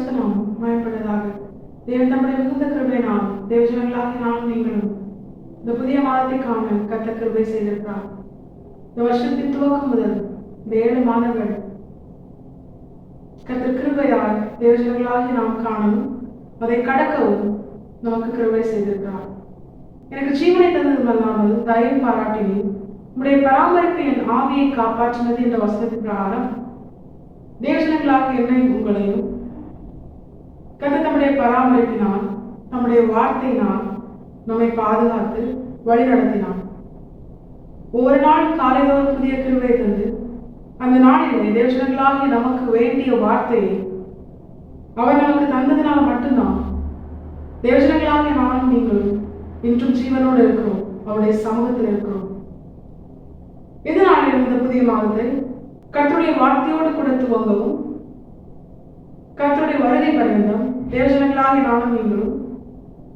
பரிசுத்த நாமம் மயப்படுவதாக. தேவன் தம்முடைய மிகுந்த கிருபையினால் தேவஜனங்களாகிய நானும் நீங்களும் இந்த புதிய மாதத்தை காண கர்த்தர் கிருபை செய்திருக்கிறார். இந்த வருஷத்தின் துவக்கம் முதல் இந்த 7 மாதங்கள் கர்த்தர் கிருபையால் தேவஜனங்களாகிய நாம் காணவும் அதை கடக்கவும் நமக்கு கிருபை செய்திருக்கிறார். எனக்கு ஜீவனை தந்ததும் அல்லாமல் தயவு பாராட்டினேன், உடைய பராமரிப்பு என் ஆவியை காப்பாற்றினது என்ற வசனத்தின் பிரகாரம் தேவஜனங்களாக என்னையும் உங்களையும் கர்த்தர் தம்முடைய பராமரிப்பினால் நம்முடைய வார்த்தையினால் நம்மை பாதுகாத்து வழி நடத்தினான். ஒவ்வொரு நாளும் காலையில் புதிய கிருபை தந்து அந்த நாளிலே தேவஜனங்களாகிய நமக்கு வேண்டிய வார்த்தையை அவர் நமக்கு தந்ததினால் மட்டும்தான் தேவஜனங்களாகிய நானும் நீங்களும் இன்றும் ஜீவனோடு இருக்கிறோம், அவருடைய சமூகத்தில் இருக்கிறோம். இதனாலே இந்த புதிய மாதத்தை கர்த்தருடைய வார்த்தையோடு கூட துவங்கவும் கர்த்தருடைய வருகை பரியந்தம் தேவஜனங்களாகிய நானும் நீங்களும்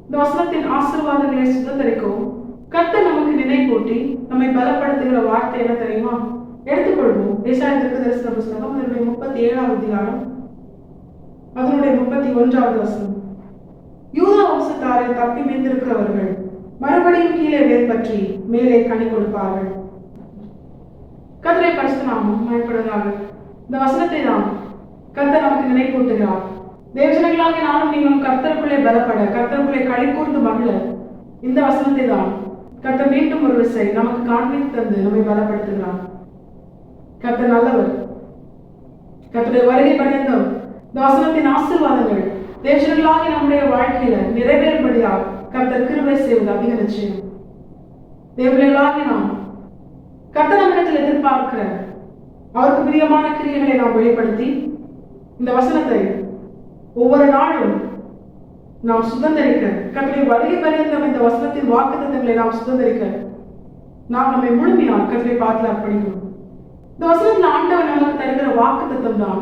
இந்த வசனத்தின் ஆசீர்வாதங்களை சுதந்திரிக்கவும் கர்த்தர் நமக்கு நினைப்பூட்டி நம்மை பலப்படுத்துகிற வார்த்தை என்ன தெரியுமா? எடுத்துக்கொள்வோம். ஏசாயா தீர்க்கதரிசன புத்தகம் அதனுடைய 37ஆம் அதிகாரம் அதனுடைய 31ஆவது வசனம். யூதா வம்சத்தாரை தப்பி மீந்திருக்கிறவர்கள் மறுபடியும் கீழே வேர் பற்றி மேலே கனி கொடுப்பார்கள். கர்த்தரை பரிசுத்த நாமம் மயப்படுவதாக. இந்த வசனத்தை தான் கர்த்தர் நமக்கு நினைப்பூட்டுகிறார். தேவஜனங்களாக நானும் நீங்களும் கர்த்தருக்குள்ளே பலப்பட, கர்த்தருக்குள்ளே களி கூர்ந்து மகிழ இந்த வசனத்தை தான் கர்த்தர் மீண்டும் ஒரு விசை நமக்கு காண்பித்து தந்து நம்மை பலப்படுத்துகிறார். கர்த்தர் நல்லவர். கர்த்தருடைய வருகை பரியந்தம் இந்த வசனத்தின் ஆசீர்வாதங்கள் தேவஜனங்களாகி நம்முடைய வாழ்க்கையில நிறைவேறும்படியாக கர்த்தர் கிருபை செய்வது அதிக நிச்சயம். தேவஜனங்களாகி நாம் கர்த்தர் நம்மிடத்தில் எதிர்பார்க்கிற அவருக்கு பிரியமான கிரியைகளை நாம் வெளிப்படுத்தி இந்த வசனத்தை ஒவ்வொரு நாளும் நாம் சுதந்திரிக்க, கர்த்தருடைய வருகை பரியந்தம் இந்த வசனத்தின் வாக்குத்தத்தங்களை நாம் சுதந்திரிக்க நாம் நம்மை முழுமையாக கர்த்தரை பார்த்து அர்ப்பணிக்கணும். இந்த வசனத்தில் ஆண்டவர் நமக்கு தருகிற வாக்குத்தத்தம் தான்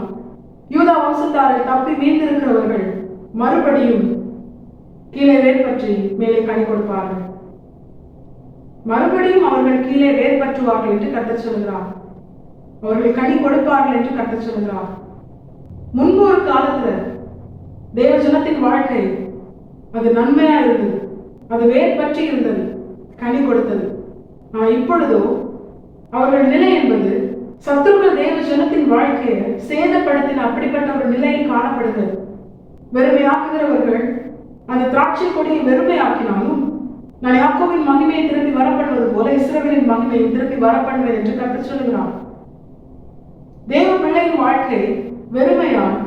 யூதா வம்சத்தாரை தப்பி மீந்திருக்கிறவர்கள் மறுபடியும் கீழே வேர் பற்றி மேலே கனி கொடுப்பார்கள். மறுபடியும் அவர்கள் கீழே வேர் பற்றுவார்கள் என்று கர்த்தர் சொல்கிறார். அவர்கள் கனி கொடுப்பார்கள் என்று கர்த்தர் சொல்கிறார். முன்பு ஒரு காலத்துல தேவஜனத்தின் வாழ்க்கை அது நன்மையா இருந்தது, அது வேர் பற்றி இருந்தது, கனி கொடுத்தது. ஆனால் இப்பொழுதோ அவர்கள் நிலை என்பது சத்துருக்கள் தேவஜனத்தின் வாழ்க்கையை சேதப்படுத்தின அப்படிப்பட்ட ஒரு நிலையில் காணப்படுகிறது. வெறுமையாக்குகிறவர்கள் அந்த திராட்சை கொடியை வெறுமையாக்கினாலும் நான் யாக்கோபின் மகிமையை திருப்பி வரப்படுவது போல இஸ்ரவேலின் மகிமையை திருப்பி வரப்படுவேன் என்று கர்த்தர் சொல்கிறார். தேவ பிள்ளையின் வாழ்க்கை வெறுமையால்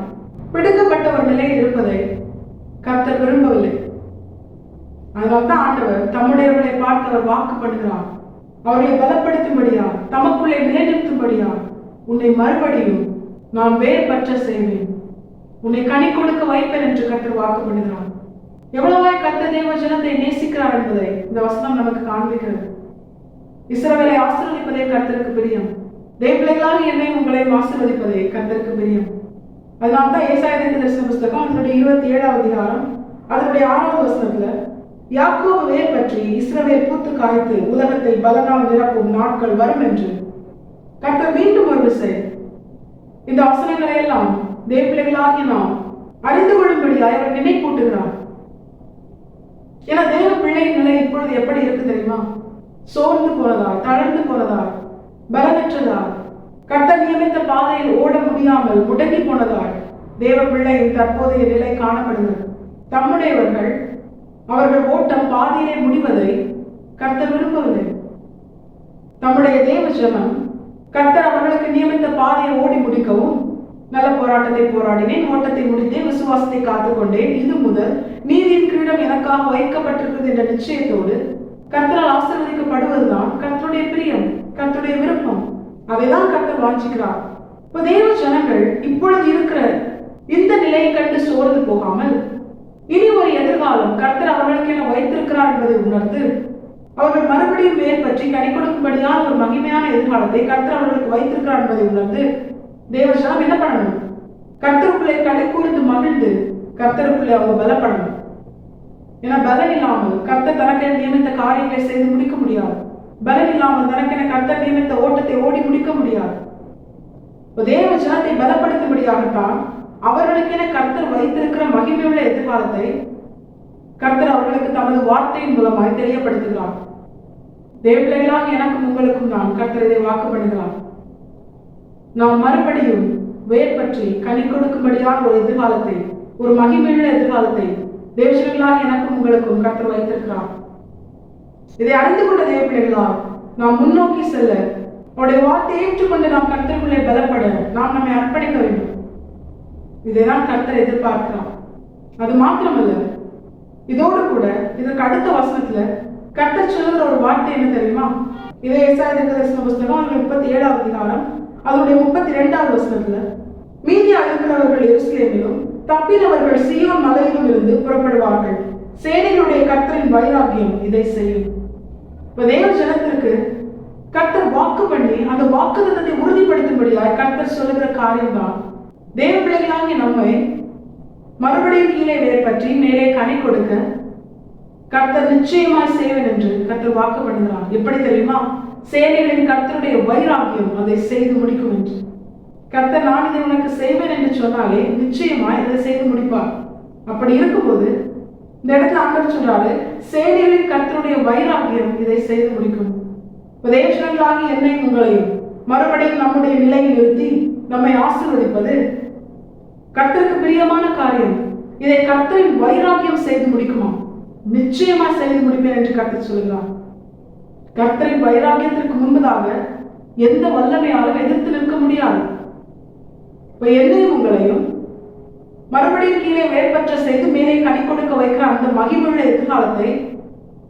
பிடுக்கப்பட்ட ஒரு நிலையில் இருப்பதை கர்த்தர் விரும்பவில்லை. அதனால்தான் ஆண்டவர் தம்முடையவர்களை பார்த்து அவர் வாக்கு பண்ணுகிறார். அவர்களை பலப்படுத்தும்படியா, தமக்குள்ளே நிலைநிறுத்தும்படியா உன்னை மறுபடியும் நான் வேர் பற்ற செய்வேன், உன்னை கனி கொடுக்க வைப்பேன் என்று கர்த்தர் வாக்கு பண்ணுகிறார். எவ்வளவாய் கர்த்தர் தேவ ஜனத்தை நேசிக்கிறார் என்பதை இந்த வசனம் நமக்கு காண்பிக்கிறது. இஸ்ரவேலை ஆசீர்வதிப்பதே கர்த்தருக்கு பிரியம். தேவபிள்ளைகளாக என்னை உங்களையும் ஆசீர்வதிப்பதே கர்த்தருக்கு பிரியம். அதனால்தான் ஏசாயா தீர்க்கதரிசன புத்தகம் அதனுடைய 27ஆம் அதிகாரம் அதனுடைய 6வது வசனத்துல யாக்கோபு வேர் பற்றி இஸ்ரவேல் பூத்து காய்த்து உலகத்தை பலனால் நிரப்பும் நாட்கள் வரும் என்று கர்த்தர் மீண்டும் ஒரு விசை இந்த வசனங்களை எல்லாம் தேவபிள்ளைகளாகி நாம் அறிந்து கொள்ளும்படியாய் அவர் நினைப்பூட்டுகிறார். ஏன்னா தேவ பிள்ளையின் நிலை இப்பொழுது எப்படி இருக்கு தெரியுமா? சோர்ந்து போனதால், தளர்ந்து போனதால், பலனற்றதால், கர்த்தர் நியமித்த பாதையில் ஓட முடியாமல் முடங்கி போனதால் தேவ பிள்ளையின் தற்போதைய நிலை காணப்படுகிறது. தம்முடையவர்கள் அவர்கள் ஓட்டம் பாதையிலே முடிவதை கர்த்தர் விரும்பவில்லை. தம்முடைய தேவ ஜனம் கர்த்தர் அவர்களுக்கு நியமித்த பாதையை ஓடி முடிக்கவும், நல்ல போராட்டத்தை போராடினேன், ஓட்டத்தை முடித்தேன், விசுவாசத்தை காத்துக்கொண்டேன், இது முதல் நீதியின் கிரீடம் எனக்காக வைக்கப்பட்டிருக்கிறது என்ற நிச்சயத்தோடு கர்த்தரால் ஆசீர்வதிக்கப்படுவதுதான் கர்த்தருடைய பிரியம், கர்த்தருடைய விருப்பம். அதைதான் கர்த்தர் வாஞ்சிக்கிறார். இப்ப தேவ ஜனங்கள் இப்பொழுது இருக்கிற இந்த நிலையை கண்டு சோர்ந்து போகாமல் இனி ஒரு எதிர்காலம் கர்த்தர் அவர்களுக்கு என வைத்திருக்கிறார் என்பதை உணர்ந்து அவர்கள் மறுபடியும் வேர் பற்றி கனி கொடுக்கும்படியான ஒரு மகிமையான எதிர்காலத்தை கர்த்தர் அவர்களுக்கு வைத்திருக்கிறார் என்பதை உணர்ந்து தேவஜனம் என்ன பண்ணணும்? கர்த்தருக்குள்ளே களி கூர்ந்து மகிழ்ந்து கர்த்தருக்குள்ளே அவங்க பலப்படணும். ஏன்னா பலன் இல்லாமல் கர்த்தர் தனக்கென நியமித்த காரியங்களை செய்து முடிக்க முடியாது. பலன் இல்லாமல் தனக்கென கர்த்தர் நியமித்த ஓட்டத்தை ஓடி முடிக்க முடியாது. தேவ ஜனத்தை பலப்படுத்தும்படியாகத்தான் அவர்களுக்கென கர்த்தர் வைத்திருக்கிற மகிமையுள்ள எதிர்காலத்தை கர்த்தர் அவர்களுக்கு தமது வார்த்தையின் மூலமாய் தெரியப்படுத்துகிறார். தேவபிள்ளைகளாக எனக்கும் உங்களுக்கும் தான் கர்த்தர் இதை வாக்கு பண்ணுகிறார். நாம் மறுபடியும் வேர் பற்றி கனி கொடுக்கும்படியான ஒரு எதிர்காலத்தை, ஒரு மகிமையுள்ள எதிர்காலத்தை தேவபிள்ளைகளாக எனக்கும் உங்களுக்கும் கர்த்தர் வைத்திருக்கிறார். இதை அறிந்து கொண்ட தேவபிள்ளைகளால் நாம் முன்னோக்கி செல்ல, அவருடைய வார்த்தையை ஏற்றுக்கொண்டு நாம் கர்த்தருக்குள்ளே பலப்பட நாம் நம்மை அர்ப்பணிக்க வேண்டும். இதைதான் கர்த்தர் எதிர்பார்க்கிறார். அது மாத்திரமல்ல, இதோடு கூட இதற்கு அடுத்த வசனத்துல கர்த்தர் சொல்லுகிற ஒரு வார்த்தை என்ன தெரியுமா? இதே ஏசாயா தீர்க்கதரிசன புஸ்தகம் 37வது அதிகாரம் அதனுடைய 32வது வசனத்துல, மீதியா இருக்கிறவர்கள் எருசலேமிலும் தப்பினவர்கள் சீயோன் மலையிலும் இருந்து புறப்படுவார்கள், சேனைகளுடைய கர்த்தரின் வைராக்கியம் இதை செய்யும். இப்ப தேவ ஜனத்திற்கு கர்த்தர் வாக்கு பண்ணி அந்த வாக்குத்தத்தத்தை உறுதிப்படுத்தும்படியாய் கர்த்தர் சொல்லுகிற காரியம்தான் தேவ பிள்ளைகளாகிய நம்மை மறுபடியும் கீழே வேர் பற்றி மேலே கனி கொடுக்க கர்த்தர் நிச்சயமாய் செய்வேன் என்று கர்த்தர் வாக்கு பண்ணுகிறார். எப்படி தெரியுமா? சேனைகளின் கர்த்தருடைய வைராக்கியம் அதை செய்து முடிக்கும் என்று. கர்த்தர் நான் இதை உனக்கு செய்வேன் என்று சொன்னாலே நிச்சயமாய் இதை செய்து முடிப்பார். அப்படி இருக்கும்போது இந்த இடத்துல ஆண்டவர் சொல்றாரு, சேனைகளின் கர்த்தருடைய வைராக்கியம் இதை செய்து முடிக்கும். தேவஜனங்களாகி என்னையும் உங்களையும் மறுபடியும் நம்முடைய நிலையில் நிறுத்தி நம்மை ஆசீர்வதிப்பது கர்த்தருக்கு பிரியமான காரியம். இதை கர்த்தரின் வைராக்கியம் செய்து முடிக்குமா? நிச்சயமா செய்து முடிப்பேன் என்று கர்த்தர் சொல்கிறார். கர்த்தரின் வைராக்கியத்திற்கு முன்பதாக எந்த வல்லமையாலும் எதிர்த்து நிற்க முடியாது. இப்ப என்னையும் உங்களையும் மறுபடியும் கீழே வேர்பற்ற செய்து மேலே கனி கொடுக்க வைக்கிற அந்த மகிமுள்ள எதிர்காலத்தை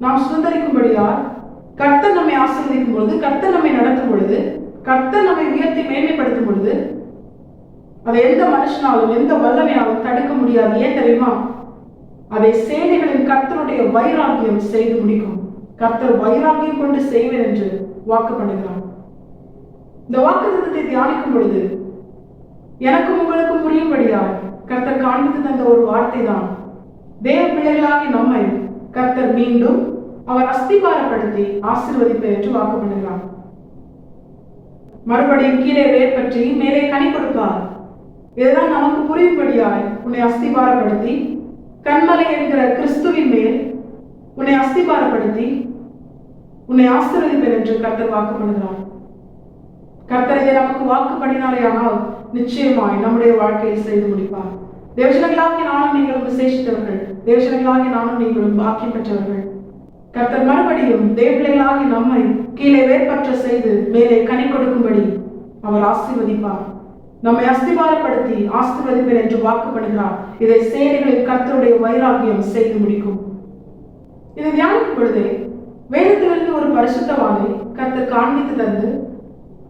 நாம் சுதந்திரிக்கும்படியால் கர்த்தர் நம்மை ஆசீர்வதிக்கும் பொழுது, கர்த்தர் நம்மை நடத்தும் பொழுது, கர்த்தர் நம்மை உயர்த்தி மேன்மைப்படுத்தும் பொழுது அதை எந்த மனுஷனாலும் எந்த வல்லமையாலும் தடுக்க முடியாது. ஏன் தெரியுமா? அதை சேனைகளின் கர்த்தருடைய வைராக்கியம் செய்து முடிக்கும். கர்த்தர் வைராக்கியம் கொண்டு செய்வேன் என்று வாக்கு பண்ணுகிறார். இந்த வாக்குத்தத்தத்தை தியானிக்கும் பொழுது எனக்கும் உங்களுக்கும் புரியும்படியால் கர்த்தர் காண்பித்து தந்த ஒரு வார்த்தை தான், தேவ பிள்ளைகளாகி நம்மை கர்த்தர் மீண்டும் அவர் அஸ்திபாரப்படுத்தி ஆசீர்வதிப்பேன் என்று வாக்கு பண்ணுகிறார். மறுபடியும் கீழே வேர் பற்றி மேலே கனி கொடுப்பார். இதுதான் நமக்கு புரியும்படியாய் உன்னை அஸ்திபாரப்படுத்தி கண்மலை என்கிற கிறிஸ்துவின் மேல் உன்னை அஸ்திபாரப்படுத்தி உன்னை ஆசீர்வதிப்பேன் என்று கர்த்தர் வாக்கு பண்ணுகிறார். கர்த்தர் இதை நமக்கு வாக்கு பண்ணினாலே ஆனால் நிச்சயமாய் நம்முடைய வாழ்க்கையை செய்து முடிப்பார். தேவஜனங்களாகி நானும் நீங்களும் விசேஷித்தவர்கள், தேவஜனங்களாகி நானும் நீங்களும் பாக்கியம் பெற்றவர்கள். கர்த்தர் மறுபடியும் தேவபிள்ளைகளாகி நம்மை கீழே வேர்பற்ற செய்து மேலே கனி கொடுக்கும்படி அவர் ஆசீர்வதிப்பார். நம்மை அஸ்திபாரப்படுத்தி ஆசீர்வதிப்பேன் என்று வாக்கு பண்ணுகிறார். இதை சேனைகளின் கர்த்தருடைய வைராக்கியம் செய்து முடிக்கும். இதை தியானிக்கும் பொழுதே வேதத்திலிருந்து ஒரு பரிசுத்தவானை கர்த்தர் காண்பித்து தந்து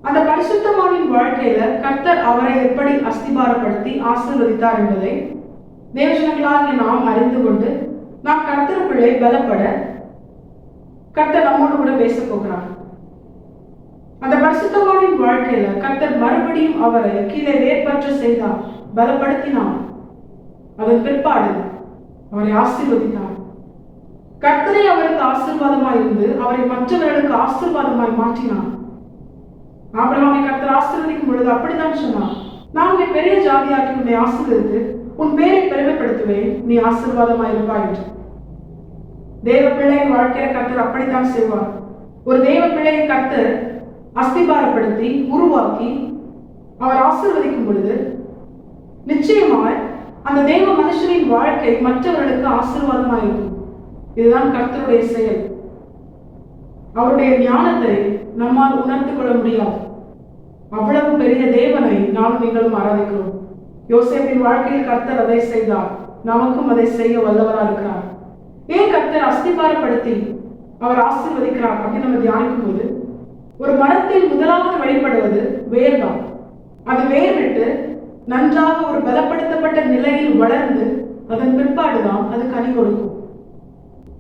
அந்த பரிசுத்தவானின் வாழ்க்கையில கர்த்தர் அவரை எப்படி அஸ்திபாரப்படுத்தி ஆசீர்வதித்தார் என்பதை தேவஜனங்களாகிய நாம் அறிந்து கொண்டு நாம் கர்த்தருக்குள்ளே பலப்பட கர்த்தர் நம்மோடு கூட பேச போகிறார். அந்த பரிசுத்தவானின் வாழ்க்கையில கர்த்தர் மறுபடியும் அவரை கீழே வேர்பற்ற செய்தார், பலப்படுத்தினார். அதன் பிற்பாடு அவரை ஆசீர்வதித்தார். கர்த்தரை அவருக்கு ஆசீர்வாதமாய் இருந்து அவரை மற்றவர்களுக்கு ஆசீர்வாதமாய் மாற்றினார். ஆபிரகாமை கர்த்தர் ஆசீர்வதிக்கும் பொழுது அப்படித்தான் சொன்னார், நான் உன்னை பெரிய ஜாதியாக்கி உன்னை ஆசீர்வதித்து உன் பேரை பெருமைப்படுத்துவேன், நீ ஆசீர்வாதமாய் இருப்பாய் என்று. தேவ பிள்ளையின் வாழ்க்கையில கர்த்தர் அப்படித்தான் செய்வார். ஒரு தேவ பிள்ளையை கர்த்தர் அஸ்திபாரப்படுத்தி உருவாக்கி அவர் ஆசீர்வதிக்கும் பொழுது நிச்சயமாய் அந்த தேவ மனுஷனின் வாழ்க்கை மற்றவர்களுக்கு ஆசீர்வாதமாய் இருக்கும். இதுதான் கர்த்தருடைய செயல். அவருடைய ஞானத்தை நம்மால் உணர்ந்து கொள்ள முடியாது. அவ்வளவு பெரிய தேவனை நானும் நீங்களும் ஆராதிக்கிறோம். யோசேப்பின் வாழ்க்கையில் கர்த்தர் அதை செய்தார், நமக்கும் அதை செய்ய வல்லவராக இருக்கிறார். ஏன் கர்த்தர் அஸ்திபாரப்படுத்தி அவர் ஆசீர்வதிக்கிறார் அப்படின்னு நம்ம தியானிக்கும் போது, ஒரு மரத்தில் முதலாவது வெளிப்படுவது வேர் தான். அது வேர் விட்டு நன்றாக ஒரு பலப்படுத்தப்பட்ட நிலையில் வளர்ந்து அதன் பிற்பாடுதான் அது கனி கொடுக்கும்.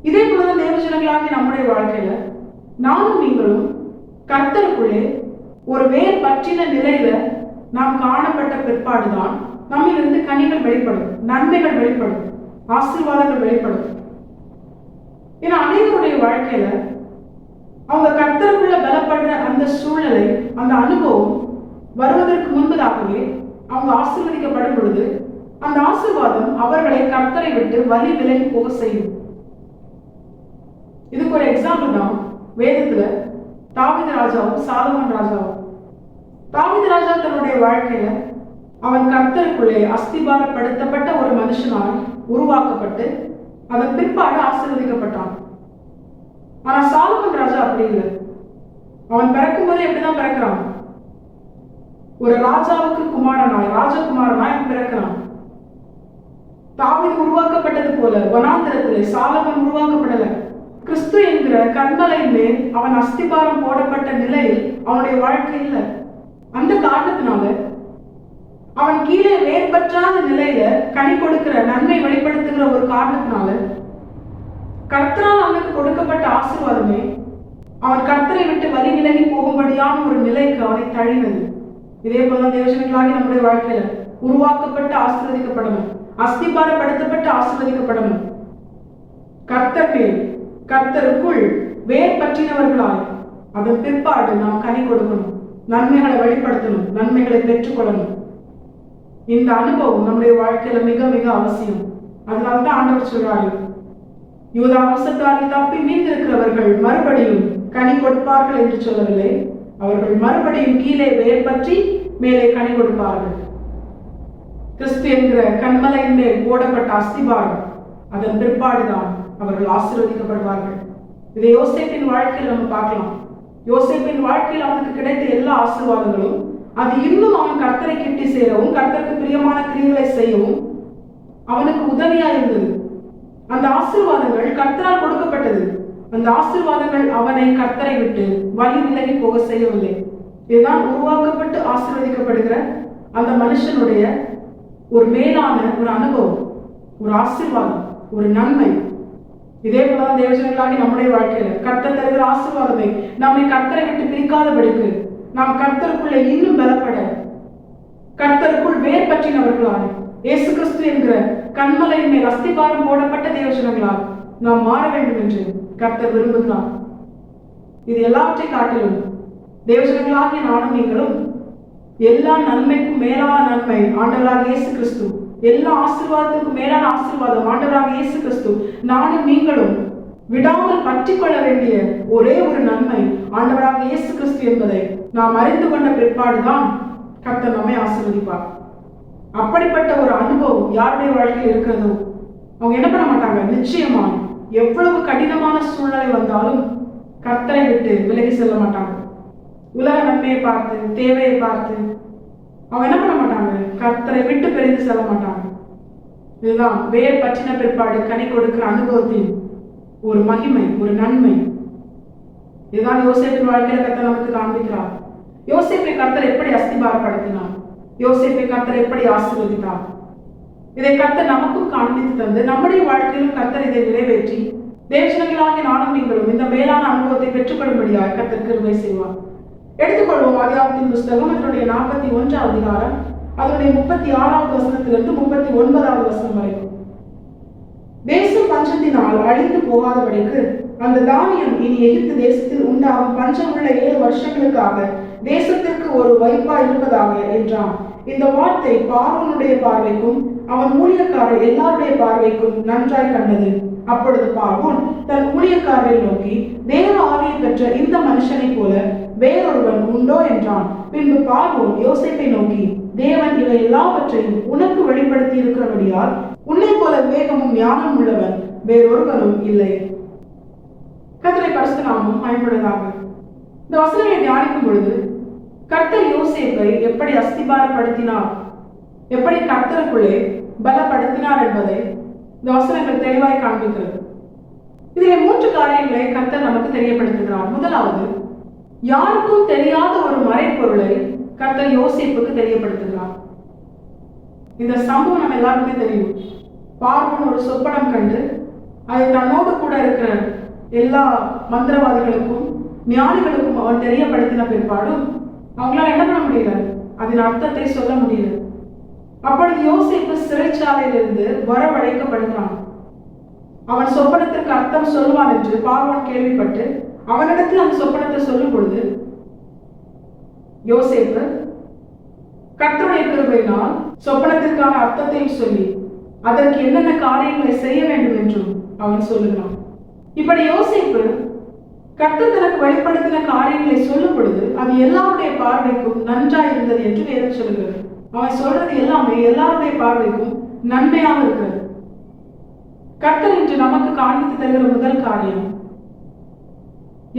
இதே போலதான் தேவஜனங்களாகிய நம்முடைய வாழ்க்கையில நானும் நீங்களும் கர்த்தருக்குள்ளே ஒரு வேர் பற்றின நிலையில நாம் காணப்பட்ட பிற்பாடுதான் நம்மிலிருந்து கனிகள் வெளிப்படும், நன்மைகள் வெளிப்படும், ஆசீர்வாதங்கள் வெளிப்படும். ஏன்னா அநேகருடைய வாழ்க்கையில அவங்க கர்த்தருக்குள்ள பலப்படுற அந்த சூழ்நிலை, அந்த அனுபவம் வருவதற்கு முன்பதாகவே அவங்க ஆசீர்வதிக்கப்படும் பொழுது அந்த ஆசீர்வாதம் அவர்களை கர்த்தரை விட்டு வழி விலகி போக செய்யும். இதுக்கு ஒரு எக்ஸாம்பிள் தான் வேதத்துல தாவீது ராஜாவும் சாலமோன் ராஜாவும். தாவீது ராஜா தன்னுடைய வாழ்க்கையில அவன் கர்த்தருக்குள்ளே அஸ்திபாரப்படுத்தப்பட்ட ஒரு மனுஷனாய் உருவாக்கப்பட்டு அதன் பிற்பாடு ஆசீர்வதிக்கப்பட்டான். ஆனா சாலமோன் ராஜா அப்படி இல்லை. அவன் பிறக்கும் போது எப்படிதான் பிறக்கிறான்? ஒரு ராஜாவுக்கு குமாரனாய், ராஜகுமாரனாய் பிறக்கிறான். தாவீது உருவாக்கப்பட்டது போல வனாந்திரத்திலே சாலமோன் உருவாக்கப்படல. கிறிஸ்து என்கிற கண்மலை மேல் அவன் அஸ்திபாரம் போடப்பட்ட நிலையில் அவனுடைய வாழ்க்கை இல்லை. அந்த காரணத்தினால அவன் கீழே வேறுபற்றாத நிலையில கனி கொடுக்கிற நன்மை வெளிப்படுத்துகிற ஒரு காரணத்தினால கர்த்தரால் அவனுக்கு கொடுக்கப்பட்ட ஆசீர்வாதமே அவன் கர்த்தரை விட்டு வழி விலகி போகும்படியான ஒரு நிலைக்கு அவனை தள்ளினது. இதே போல தேவஜனங்களாகி நம்முடைய வாழ்க்கையில உருவாக்கப்பட்டு ஆசீர்வதிக்கப்படணும், அஸ்திபாரப்படுத்தப்பட்டு ஆசீர்வதிக்கப்படணும். கர்த்தர் மேல், கர்த்தருக்குள் வேர் பற்றினவர்களாய் அதன் பிற்பாடு நாம் கனி கொடுக்கணும், நன்மைகளை வெளிப்படுத்தணும், நன்மைகளை பெற்றுக்கொள்ளணும். இந்த அனுபவம் நம்முடைய வாழ்க்கையில மிக மிக அவசியம். அதனால்தான் ஆண்டவர் சொல்றாரு, யூதா வம்சத்தாரில் தப்பி மீந்திருக்கிறவர்கள் மறுபடியும் கனி கொடுப்பார்கள் என்று சொல்லவில்லை. அவர்கள் மறுபடியும் கீழே வேர் பற்றி மேலே கனி கொடுப்பார்கள். கிறிஸ்து என்கிற கண்மலையின் மேல் போடப்பட்ட அஸ்திபாரம் அதன் பிற்பாடுதான் அவர்கள் ஆசீர்வதிக்கப்படுவார்கள். இதை யோசேப்பின் வாழ்க்கையில் நம்ம பார்க்கலாம். யோசேப்பின் வாழ்க்கையில் அவனுக்கு கிடைத்த எல்லா ஆசீர்வாதங்களும் அது இன்னும் அவன் கர்த்தரை கிட்டி சேரவும் கர்த்தருக்கு பிரியமான கிரியைகளை செய்யவும் அவனுக்கு உதவியா இருந்தது. அந்த ஆசீர்வாதங்கள் கர்த்தரால் கொடுக்கப்பட்டது. அந்த ஆசீர்வாதங்கள் அவனை கர்த்தரை விட்டு வழி விலகி போக செய்யவில்லை. இதுதான் உருவாக்கப்பட்டு ஆசீர்வதிக்கப்படுகிற அந்த மனுஷனுடைய ஒரு மேலான ஒரு அனுபவம், ஒரு ஆசீர்வாதம், ஒரு நன்மை. இதே போலதான் தேவஜனங்களாகி நம்முடைய வாழ்க்கையில கர்த்தர் தருகிற ஆசீர்வாதமே நம்மை கர்த்தரை விட்டு பிரிக்காதபடிக்கு நாம் கர்த்தருக்குள்ளே இன்னும் பலப்பட, கர்த்தருக்குள் வேர் பற்றினவர்களாய் இயேசு கிறிஸ்து என்கிற கண்மலையின் மேல் அஸ்திபாரம் போடப்பட்ட தேவஜனங்களால் நாம் மாற வேண்டும் என்று கர்த்தர் விரும்புகிறார். இது எல்லாவற்றை காட்டிலும் தேவஜனங்களாகிய நானும் நீங்களும் எல்லா நன்மைக்கும் மேலான நன்மை ஆண்டவராக இயேசு கிறிஸ்து, எல்லா ஆசீர்வாதத்துக்கும் மேலான ஆசீர்வாதம் ஆண்டவராக இயேசு கிறிஸ்து, நானும் நீங்களும் விடாமல் பற்றி கொள்ள வேண்டிய ஒரே ஒரு நன்மை ஆண்டவராக இயேசு கிறிஸ்து என்பதை நாம் அறிந்து கொண்ட பிற்பாடுதான் கர்த்தர் நம்மை ஆசீர்வதிப்பார். அப்படிப்பட்ட ஒரு அனுபவம் யாருடைய வாழ்க்கையில் இருக்கிறதோ அவங்க என்ன பண்ண மாட்டாங்க, நிச்சயமா எவ்வளவு கடினமான சூழ்நிலை வந்தாலும் கர்த்தரை விட்டு விலகி செல்ல மாட்டாங்க. உலக நன்மையை பார்த்து, தேவையை பார்த்து அவங்க என்ன பண்ண மாட்டாங்க, கர்த்தரை விட்டு பிரிந்து செல்ல மாட்டாங்க. இதுதான் வேர் பற்றின பிற்பாடு கனி கொடுக்கிற அனுபவத்தின் ஒரு மகிமை, ஒரு நன்மை. இதுதான் யோசேப்பின் வாழ்க்கையில கர்த்தர் நமக்கு காண்பிக்கிறார். யோசேப்பை கர்த்தர் எப்படி அஸ்திபாரப்படுத்தினார், யோசேப்பை கர்த்தர் எப்படி ஆசீர்வதித்தார், இதை கர்த்தர் நமக்கும் காண்பித்து தந்து நம்முடைய வாழ்க்கையிலும் கர்த்தர் இதை நிறைவேற்றி தேவஜனங்களாகிய நானும் நீங்களும் இந்த மேலான அனுபவத்தை பெற்றுக்கொள்ளும்படியாக கர்த்தர் கிருபை செய்வார். எடுத்துக்கொள்வோம் ஆதியாகமத்தின் புஸ்தகம் அதனுடைய 41 அதிகாரம் அதனுடைய 36வது வசனத்திலிருந்து 39வது வசனம் வரைக்கும். தேசம் பஞ்சத்தினால் அழிந்து போகாதபடிக்கு அந்த தானியம் இனி எகிப்து தேசத்தில் உண்டாகும் பஞ்சமுள்ள 7 வருஷங்களுக்காக தேசத்திற்கு ஒரு வைப்பா இருப்பதாக என்றான். இந்த வார்த்தை பார்வோனுடைய பார்வைக்கும் அவன் ஊழியக்காரர் எல்லாருடைய பார்வைக்கும் நன்றாய் கண்டது. அப்பொழுது பார்வோன் தன் ஊழியக்காரரை நோக்கி, தேவ ஆவியை பெற்ற இந்த மனுஷனை போல வேறொருவன் உண்டோ என்றான். பின்பு பார்வோன் யோசேப்பை நோக்கி, தேவன் இவை எல்லாவற்றையும் உனக்கு வெளிப்படுத்தி இருக்கிறபடியால் உன்னை போல வேகமும் ஞானம் உள்ளவன் வேறொருவனும் இல்லை. கர்த்தரை பரிசுத்த நாமம் பயன்படுவதாக. இந்த வசனங்களை தியானிக்கும் பொழுது கர்த்தர் யோசேப்பை எப்படி அஸ்திபாரப்படுத்தினார், எப்படி கர்த்தருக்குள்ளே பலப்படுத்தினார் என்பதை இந்த வசனங்கள் தெளிவாய் காண்பிக்கிறது. இதிலே 3 காரியங்களை கர்த்தர் நமக்கு தெரியப்படுத்துகிறார். முதலாவது, யாருக்கும் தெரியாத ஒரு மறைப்பொருளை கர்த்தர் யோசேப்புக்கு தெரியப்படுத்துகிறார். இந்த சம்பவம் நம்ம எல்லாருக்குமே தெரியும். பார்வோன் ஒரு சொப்பனம் கண்டு அதை தன்னோடு கூட இருக்கிற எல்லா மந்திரவாதிகளுக்கும் ஞானிகளுக்கும் அவன் தெரியப்படுத்தின பிற்பாடும் அவங்களால என்ன பண்ண முடியல, அதன் அர்த்தத்தை சொல்ல முடியல. அப்பொழுது யோசேப்பு சிறைச்சாலையிலிருந்து வரவழைக்கப்படுகிறான். அவன் சொப்பனத்திற்கு அர்த்தம் சொல்லுவான் என்று பார்வோன் கேள்விப்பட்டு அவனிடத்தில் அந்த சொப்பனத்தை சொல்லும் பொழுது யோசேப்பு கர்த்தருடைய கிருபையினால் சொப்பனத்திற்கான அர்த்தத்தையும் சொல்லி அதற்கு என்னென்ன காரியங்களை செய்ய வேண்டும் என்றும் அவன் சொல்லுகிறான். இப்படி யோசேப்பு கர்த்தர் தனக்கு வெளிப்படுத்தின காரியங்களை சொல்லும் பொழுது அது எல்லாருடைய பார்வைக்கும் நன்றாய் இருந்தது என்று வேதம் சொல்கிறது. அவன் சொல்றது எல்லாமே எல்லாருடைய பார்வைக்கும் நன்மையாக இருக்கிறது. கர்த்தர் இன்று நமக்கு காண்பித்து தருகிற முதல் காரியம்,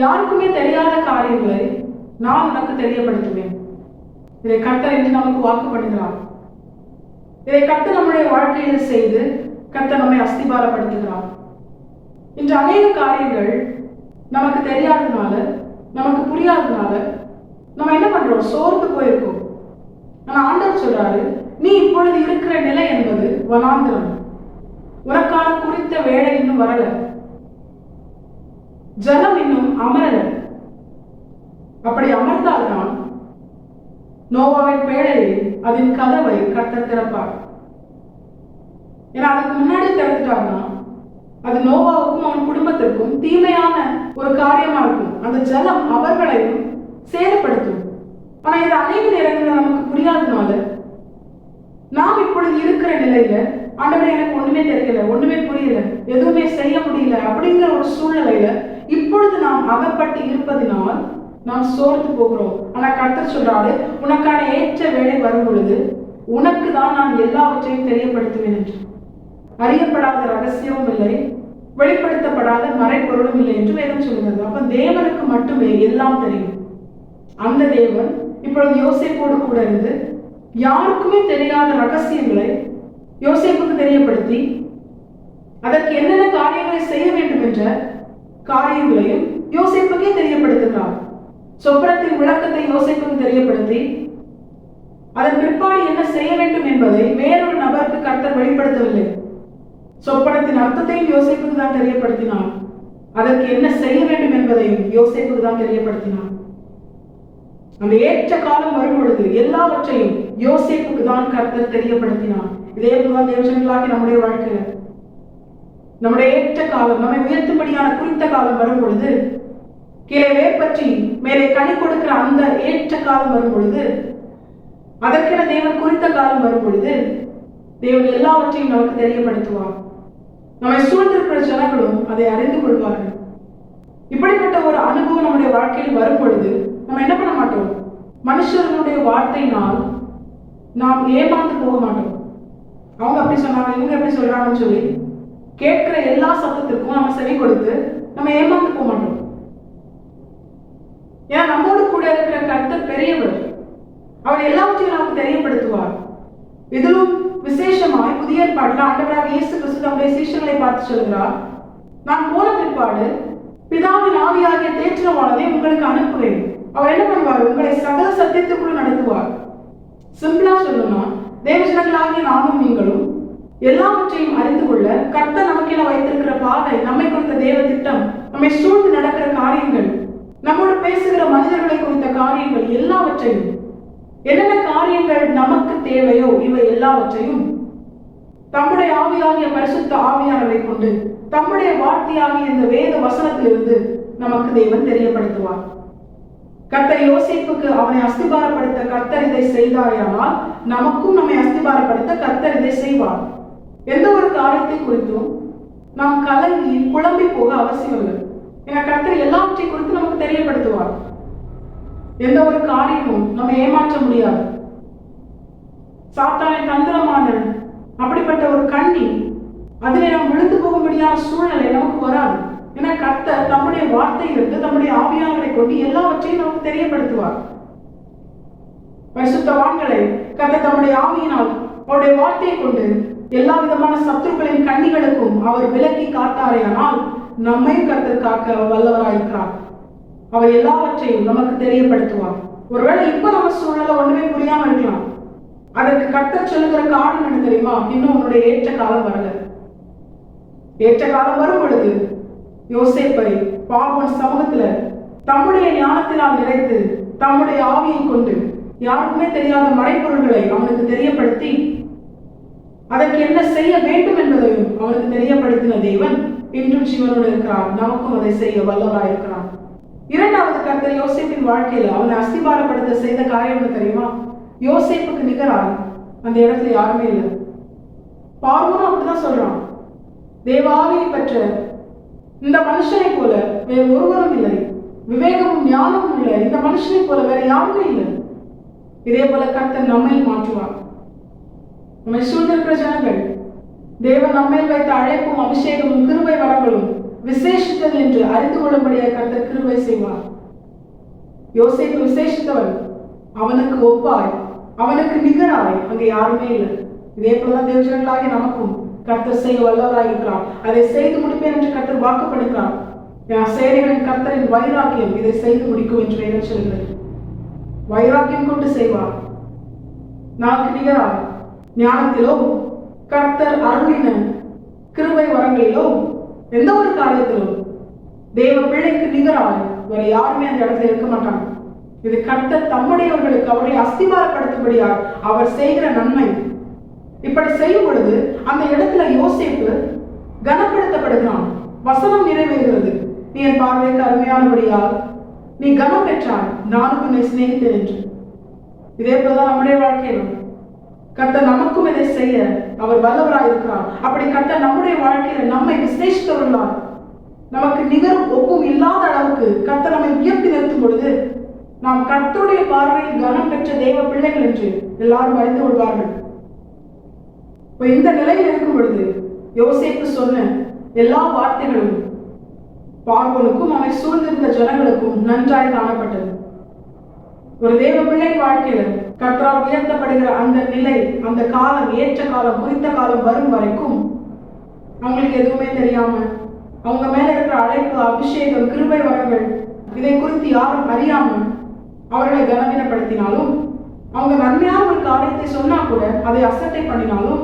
யாருக்குமே தெரியாத காரியங்களை நான் உனக்கு தெரியப்படுத்துவேன். இதை கர்த்தர் இன்று நமக்கு வாக்கு பண்ணுகிறார். இதை கர்த்தர் நம்முடைய வாழ்க்கையில் செய்து கர்த்தர் நம்மை அஸ்திபாரப்படுத்துகிறார். இன்று அநேக காரியங்கள் நமக்கு தெரியாததுனால, நமக்கு புரியாததுனால நம்ம என்ன பண்றோம்? சோர்ந்து போயிருக்கோம். ஆனா ஆண்டவர் சொல்றாரு, நீ இப்பொழுது இருக்கிற நிலை என்பது வனாந்திரம். உனக்கான குறித்த வேலை இன்னும் வரல, ஜலம் இன்னும் அமரல. அப்படி அமர்ந்தால்தான் நோவாவின் பேழையை, அதன் கதவை கர்த்தர் திறப்பார். ஏன்னா அதுக்கு முன்னாடி திறந்துட்டாங்கன்னா அது நோவாவுக்கும் அவன் குடும்பத்திற்கும் தீமையான ஒரு காரியமா இருக்கும். அந்த ஜலம் அவர்களையும் சேதப்படுத்தும். ஆனா இது அநேக நேரங்களில் நமக்கு புரியாததுனால நாம் இப்பொழுது இருக்கிற நிலையில, ஆண்டவரே எனக்கு ஒண்ணுமே தெரியல, ஒண்ணுமே புரியல, எதுவுமே செய்ய முடியல அப்படிங்கிற ஒரு சூழ்நிலையில இப்பொழுது நாம் அகப்பட்டு இருப்பதினால் நாம் சோர்ந்து போகிறோம். ஆனா கர்த்தர் சொல்றாரு, உனக்கான ஏற்ற வேலை வரும் பொழுது உனக்கு தான் நான் எல்லாவற்றையும் தெரியப்படுத்துவேன் என்று. அறியப்படாத ரகசியமும் இல்லை, வெளிப்படுத்தப்படாத மறைப்பொருளும் இல்லை என்று வேதம் சொல்கிறது. அப்ப தேவனுக்கு மட்டுமே எல்லாம் தெரியும். அந்த தேவன் இப்பொழுது யோசேப்போடு கூட இருந்து யாருக்குமே தெரியாத ரகசியங்களை யோசேப்புக்கு தெரியப்படுத்தி அதற்கு என்னென்ன காரியங்களை செய்ய வேண்டும் என்ற காரியங்களையும் யோசேப்புக்கே தெரியப்படுத்துகிறார். சொப்பனத்தின் விளக்கத்தை யோசேப்புக்கு தெரியப்படுத்தி அதன் பிற்பாடு என்ன செய்ய வேண்டும் என்பதை வேறொரு நபருக்கு கர்த்தர் வெளிப்படுத்தவில்லை. சொப்பனத்தின் அர்த்தத்தையும் யோசேப்புக்கு தான் தெரியப்படுத்தினார். அதற்கு என்ன செய்ய வேண்டும் என்பதையும் யோசேப்புக்கு தான் தெரியப்படுத்தினார். அந்த ஏற்ற காலம் வரும் பொழுது எல்லாவற்றையும் யோசேப்புக்கு தான் கர்த்தர் தெரியப்படுத்தினார். இதே போலதான் தேவஜனங்களாகி நம்முடைய வாழ்க்கையில நம்முடைய ஏற்ற காலம், நம்மை உயர்த்தும்படியான குறித்த காலம் வரும் பொழுது, கீழே வேர் பற்றி மேலே கனி கொடுக்கிற அந்த ஏற்ற காலம் வரும் பொழுது, அதற்கென தேவன் குறித்த காலம் வரும் பொழுது தேவன் எல்லாவற்றையும் நமக்கு தெரியப்படுத்துவார். நம்மை சூழ்ந்திருக்கிற ஜனங்களும் அதை அறிந்து கொள்வார்கள். இப்படிப்பட்ட ஒரு அனுபவம் நம்முடைய வாழ்க்கையில் வரும் பொழுது நம்ம என்ன பண்ண மாட்டோம்? மனுஷர்களுடைய வார்த்தையினால் நாம் ஏமாந்து போக மாட்டோம். அவங்க அப்படி சொன்னாங்க, இவங்க எப்படி சொல்றாங்கன்னு சொல்லி கேட்கிற எல்லா சத்தத்திற்கும் நம்ம செவி கொடுத்து நம்ம ஏமாந்து போக மாட்டோம். ஏன்னா நம்மோடு கூட இருக்கிற கர்த்தர் பெரியவர். அவர் எல்லாவற்றையும் நமக்கு தெரியப்படுத்துவார். இதிலும் விசேஷமாய் புதிய ஏற்பாட்டில் ஆண்டவராக இயேசு கிறிஸ்து தம்முடைய சீஷர்களை பார்த்து சொல்கிறார், நான் போன பிற்பாடு பிதாவின் ஆவியாகிய தேற்றவாளனை உங்களுக்கு அனுப்புவேன். அவர் என்ன பண்ணுவார்? உங்களை சகல சத்தியத்துக்குள்ள நடத்துவார். சிம்பிளா சொல்லணும்னா, தேவஜனங்களாகிய நாமும் நீங்களும் எல்லாவற்றையும் அறிந்து கொள்ள கர்த்தர் நமக்கு என வைத்திருக்கிற பாதை, நம்மை குறித்த தேவ திட்டம், நம்மை சூழ்ந்து நடக்கிற காரியங்கள், நம்மோடு பேசுகிற மனிதர்களை குறித்த காரியங்கள் எல்லாவற்றையும், என்னென்ன காரியங்கள் நமக்கு தேவையோ இவை எல்லாவற்றையும் தம்முடைய ஆவியாகிய பரிசுத்த ஆவியானவரை கொண்டு தம்முடைய வார்த்தையாகிய இந்த வேத வசனத்திலிருந்து நமக்கு தேவன் தெரியப்படுத்துவார். கர்த்தர் யோசேப்புக்கு அவனை அஸ்திபாரப்படுத்த கர்த்தர் இதை செய்தாரையானால் நமக்கும் நம்மை அஸ்திபாரப்படுத்த கர்த்தர் இதை செய்வார். எந்த ஒரு காரியத்தை குறித்தும் நாம் கலங்கி குழம்பி போக அவசியம் இல்லை. ஏன்னா கர்த்தர் எல்லாவற்றை குறித்து நமக்கு தெரியப்படுத்துவார். எந்த ஒரு காரியமும் நம்ம ஏமாற்ற முடியாது. சாத்தானை தந்திரமான அப்படிப்பட்ட ஒரு கண்ணி அதிலே நாம் விழுந்து போக முடியாத சூழ்நிலை நமக்கு வராது. ஏன்னா கர்த்தர் நம்முடைய வார்த்தையிலிருந்து நம்முடைய ஆவியானவரை கொண்டு எல்லாவற்றையும் நமக்கு தெரியப்படுத்துவார். பரிசுத்தவான்களை கர்த்தர் தம்முடைய ஆவியினால் அவருடைய வார்த்தையை கொண்டு எல்லா விதமான சத்துருக்களின் கண்ணிகளுக்கும் அவர் விலக்கி காத்தாரையானால் நம்மையும் கர்த்தர் காக்க வல்லவராயிருக்கிறார். அவர் எல்லாவற்றையும் நமக்கு தெரியப்படுத்துவார். ஒருவேளை இப்ப நம்ம சூழ்நிலை ஒண்ணுமே புரியாம இருக்கலாம். அதற்கு கர்த்தர் சொல்லுகிற காரணம் என்ன தெரியுமா? இன்னும் உன்னுடைய ஏற்ற காலம் வரல. ஏற்ற காலம் வரும் பொழுது யோசேப்பை பார்வோன் சமூகத்துல தம்முடைய ஞானத்தினால் நிறைத்து தம்முடைய ஆவியை கொண்டு யாருக்குமே தெரியாத மறைப்பொருள்களை அவனுக்கு தெரியப்படுத்தி அதற்கு என்ன செய்ய வேண்டும் என்பதையும் அவனுக்கு தெரியப்படுத்தின தேவன் இன்றும் ஜீவனோடு இருக்கிறார். நமக்கும் அதை செய்ய வல்லவராயிருக்கிறார். இரண்டாவது கர்த்தர் யோசேப்பின் வாழ்க்கையில அவனை அஸ்திபாரப்படுத்த செய்த காரியம் தெரியுமா? யோசேப்புக்கு நிகராய் அந்த இடத்துல யாருமே இல்லை. பார்வோனும் அப்படிதான் சொல்றான், தேவாவியை பெற்ற இந்த மனுஷனை போல வேறு ஒருவரும் இல்லை, விவேகமும் ஞானமும் இல்லை இந்த மனுஷனை போல வேற யாருமே இல்லை. இதே போல கர்த்தர் நம்மை மாற்றுவார். நம்மை சூழ்ந்திருக்கிற ஜனங்கள் தேவன் நம்மை வைத்த அழைப்பும் அபிஷேகமும் கிருபை வரங்களும் விசேஷித்தது என்று அறிந்து கொள்ளும்படியாக கர்த்தர் கிருபை செய்வார். யோசேப்பு விசேஷித்தவன், அவனுக்கு ஒப்பாய் அவனுக்கு நிகராய் அங்கே யாருமே இல்லை. இதே போலதான் தேவஜனங்களாகிய நமக்கும் கர்த்தர் செய்ய வல்லவராய் இருக்கிறார். அதை செய்து முடிப்பேன் என்று கர்த்தர் வாக்குப்படுகிறார். சேனைகளின் கர்த்தரின் வைராக்கியம் இதை செய்து முடிக்கும் என்று வேதம் சொல்கிறது. வைராக்கியம் கொண்டு செய்வார். நமக்கு நிகராய் ஞானத்திலோ கர்த்தர் அருளின கிருபை வரங்களிலோ எந்த ஒரு காரியத்திலும் தேவ பிள்ளைக்கு நிகராய் வேற யாருமே அந்த இடத்துல இருக்க மாட்டாங்க. இது கர்த்தர் தம்முடையவர்களுக்கு அவர்களை அஸ்திபாரப்படுத்தும்படியார் அவர் செய்கிற நன்மை. இப்படி செய்யும் பொழுது அந்த இடத்துல யோசேப்பு கனப்படுத்தப்படுகிறான். வசனம் நிறைவேறுகிறது, நீ என் பார்வைக்கு அருமையானபடியால் நீ கனம் பெற்றாய், நானும் உன்னை சிநேகித்தேன் என்று. இதே போலதான் நம்முடைய வாழ்க்கையிலும் கர்த்தர் நமக்கும் இதை செய்ய அவர் வல்லவராய் இருக்கிறார். அப்படி கர்த்தர் நம்முடைய வாழ்க்கையில நம்மை விசேஷித்தவர்களால் நமக்கு நிகரும் ஒப்பும் இல்லாத அளவுக்கு கர்த்தர் நம்மை உயர்த்தி நிறுத்தும் பொழுது நாம் கர்த்தருடைய பார்வையில் கனம் பெற்ற தெய்வ பிள்ளைகள் என்று எல்லாரும் அறிந்து கொள்வார்கள். இந்த நிலையில் இருக்கும் பொழுது யோசேப்பு சொன்ன எல்லா வார்த்தைகளும் பார்வோனுக்கும் அவனை சூழ்ந்திருந்த ஜனங்களுக்கும் நன்றாய் காணப்பட்டது. ஒரு தேவ பிள்ளை வாழ்க்கையில கர்த்தரால் உயர்த்தப்படுகிற அந்த நிலை, அந்த காலம், ஏற்ற காலம், குறித்த காலம் வரும் வரைக்கும் அவங்களுக்கு எதுவுமே தெரியாம அவங்க மேல இருக்கிற அழைப்பு, அபிஷேகம், கிருபை வரங்கள் இதை குறித்து யாரும் அறியாம அவர்களை கனவீனப்படுத்தினாலும், அவங்க நன்மையான ஒரு காரியத்தை சொன்னா கூட அதை அசட்டை பண்ணினாலும்,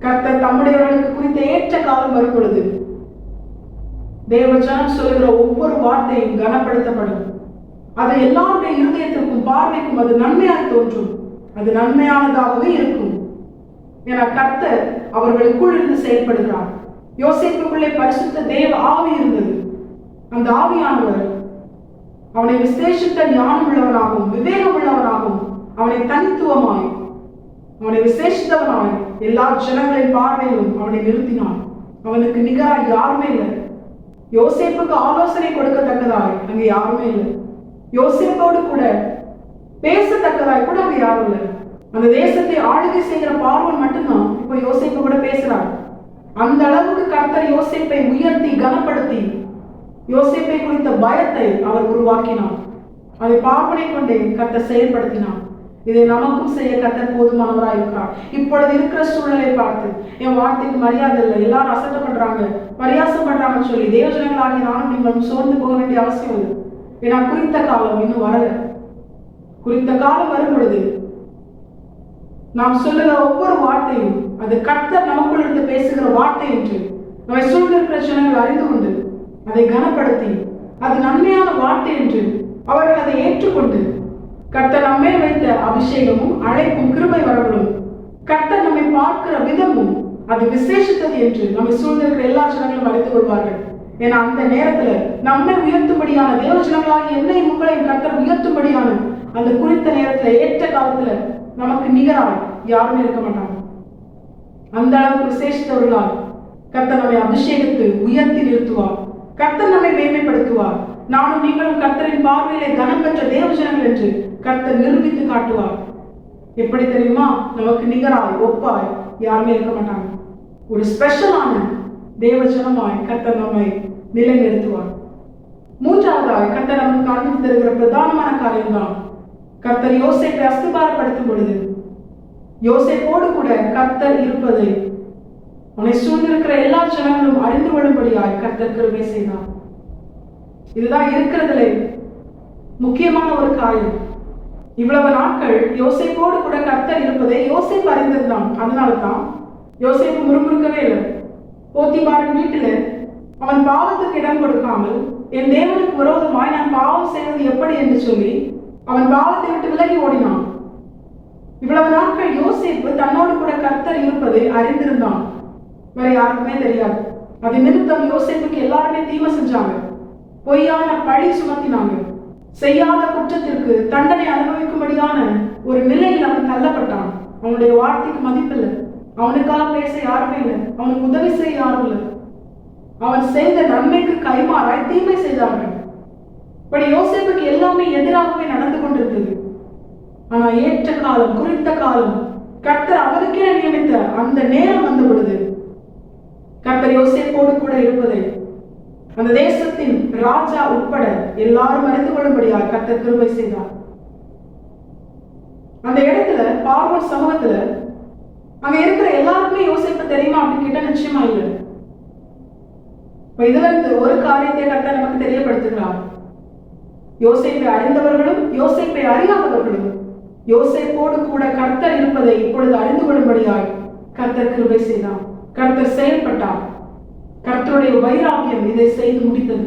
கர்த்தர் தம்முடையவர்களுக்கு குறித்த ஏற்ற காலம் வரும் பொழுது தேவஜனம் சொல்லுகிற ஒவ்வொரு வார்த்தையும் கனப்படுத்தப்படும். அது எல்லாருடைய இருதயத்திற்கும் பார்வைக்கும் அது நன்மையாக தோன்றும், அது நன்மையானதாகவே இருக்கும். என கர்த்தர் அவர்களுக்குள் இருந்து செயல்படுகிறார். யோசேப்புக்குள்ளே பரிசுத்த தேவ ஆவி இருந்தது. அந்த ஆவியானவர் அவனை விசேஷித்த ஞானம் உள்ளவனாகவும் விவேகம் உள்ளவனாகவும் அவனை தனித்துவமாய் அவனை விசேஷித்தவனாய் எல்லா ஜனங்களின் பார்வையிலும் அவனை நிறுத்தினான். அவனுக்கு நிகராய் யாருமே இல்லை. யோசேப்புக்கு ஆலோசனை கொடுக்கத்தக்கதாய் அங்கே யாருமே இல்லை. யோசேப்போடு கூட பேசத்தக்கதாய் கூட அங்க யாரும் இல்லை. அந்த தேசத்தை ஆளுகை செய்கிற பார்வன் மட்டும்தான் இப்ப யோசேப்பு கூட பேசுறார். அந்த அளவுக்கு கர்த்தர் யோசேப்பை உயர்த்தி கனப்படுத்தி யோசேப்பை குறித்த பயத்தை அவர் உருவாக்கினார். அதை பார்வனை கொண்டே கர்த்தர் செயல்படுத்தினார். இதை நமக்கும் செய்ய கர்த்தர் போதுமானவராக இருக்கிறார். இப்பொழுது இருக்கிற சூழ்நிலை பார்த்து என் வார்த்தைக்கு மரியாதை இல்லை, எல்லாரும் அசட்டை பண்றாங்க, பரியாசம் பண்றாங்கன்னு சொல்லி தேவஜனங்களாகி நானும் நீங்கள் சோர்ந்து போக வேண்டிய அவசியம் இல்லை. ஏன்னா குறித்த காலம் இன்னும் வரல. குறித்த காலம் வரும் பொழுது நாம் சொல்லுகிற ஒவ்வொரு வார்த்தையும் அது கர்த்தர் நமக்குள் இருந்து பேசுகிற வார்த்தை என்று நம்மை சூழ்ந்திருக்கிற ஜனங்கள் அறிந்து கொண்டு அதை கனப்படுத்தி அது நன்மையான வார்த்தை என்று அவர்கள் அதை ஏற்றுக்கொண்டு கர்த்தர் நம்மை வைத்த அபிஷேகமும் அழைப்பும் கிருபை வரங்களும் கர்த்தர் நம்மை பார்க்கிற விதமும் அது விசேஷித்தது என்று நம்மை சூழ்ந்திருக்கிற எல்லா ஜனங்களும் அறிந்து கொள்வார்கள். ஏன்னா அந்த நேரத்துல நம்மை உயர்த்தும்படியான தேவஜனங்களாகி என்னையும் உங்களையும் கர்த்தர் உயர்த்தும்படியான அந்த குறித்த நேரத்துல ஏற்ற காலத்துல நமக்கு நிகராய் யாருமே இருக்க மாட்டாங்க. அந்த அளவுக்கு விசேஷித்தவர்களால் கர்த்தர் நம்மை அபிஷேகத்து உயர்த்தி நிறுத்துவார். கர்த்தர் நம்மை மேன்மைப்படுத்துவார். நானும் நீங்களும் கர்த்தரின் பார்வையிலே கனம் பெற்ற தேவஜனங்கள் என்று கர்த்தர் நிரூபித்து காட்டுவார். எப்படி தெரியுமா? நமக்கு நிகராய் ஒப்பாய் யாருமே இருக்க மாட்டாங்க. ஒரு ஸ்பெஷலான தேவஜனமாய் கர்த்தர் நம்மை நிலைநிறுத்துவார். மூன்றாவதாய் கர்த்தர் நமக்கு காண்பித்து தருகிற பிரதானமான காரியம்தான் கர்த்தர் யோசேப்பை அஸ்திபாரப்படுத்தும் பொழுது யோசேப்போடு கூட கர்த்தர் இருப்பதை அவனை சூழ்ந்திருக்கிற எல்லா ஜனங்களும் அறிந்து கொள்ளும்படியாய் கர்த்தர் கிருபை செய்தார். இதுதான் இருக்கிறதுலே முக்கியமான ஒரு காரியம். இவ்வளவு நாட்கள் யோசேப்போடு கூட கர்த்தர் இருப்பதை யோசேப்பு அறிந்திருந்தான். அதனால்தான் யோசேப்பு முறுமுறுக்கவே இல்லை. போத்திபாரின் வீட்டில அவன் பாவத்துக்கு இடம் கொடுக்காமல் என் தேவனுக்கு விரோதமாய் நான் பாவம் செய்வது எப்படி என்று சொல்லி அவன் பாவத்தை விட்டு விலகி ஓடினான். இவ்வளவு நாட்கள் யோசேப்பு தன்னோடு கூட கர்த்தர் இருப்பதை அறிந்திருந்தான். வேற யாருக்குமே தெரியாது. அது நிமித்தம் யோசேப்புக்கு எல்லாருமே தீமை செஞ்சாங்க, பொய்யான பழி சுமத்தினாங்க. செய்யாத குற்றத்திற்கு தண்டனை அனுபவிக்கும்படியான ஒரு நிலையில் அவன் தள்ளப்பட்டான். அவனுடைய வார்த்தைக்கு மதிப்பில்லை, அவனுக்காக பேச யாருமே இல்லை, அவனுக்கு உதவி செய்ய யாரும் இல்லை. அவன் செய்த நன்மைக்கு கைமாறாய் தீமை செய்தார்கள். பட் யோசேப்புக்கு எல்லாமே எதிராகவே நடந்து கொண்டிருந்தது. ஆனா ஏற்ற காலம், குறித்த காலம், கர்த்தர் அவனுக்கே நியமித்த அந்த நேரம் வந்த பொழுது கர்த்தர் யோசேப்போடு கூட இருப்பதை அந்த தேசத்தின் ராஜா உட்பட எல்லாரும் அறிந்து கொள்ளும்படியாக கர்த்தர் கிருபை செய்தார். அந்த இடத்துல பார்வோன் சமூகத்துல அங்க இருக்கிற எல்லாருக்குமே யோசேப்பு தெரியுமா அப்படின்னு கேட்டா நிச்சயமா இல்லை. இதுல இருந்து ஒரு காரியத்தை கர்த்தர் நமக்கு தெரியப்படுத்துகிறார். யோசேப்பை அறிந்தவர்களும் யோசேப்பை அறியாதவர்களும் யோசேப்போடு கூட கர்த்தர் இருப்பதை இப்பொழுது அறிந்து கொள்ளும்படியாய் கர்த்தர் கிருபை செய்தார். கர்த்தர் செயல்பட்டார். கர்த்தருடைய வைராக்கியம் இதை செய்து முடித்தது.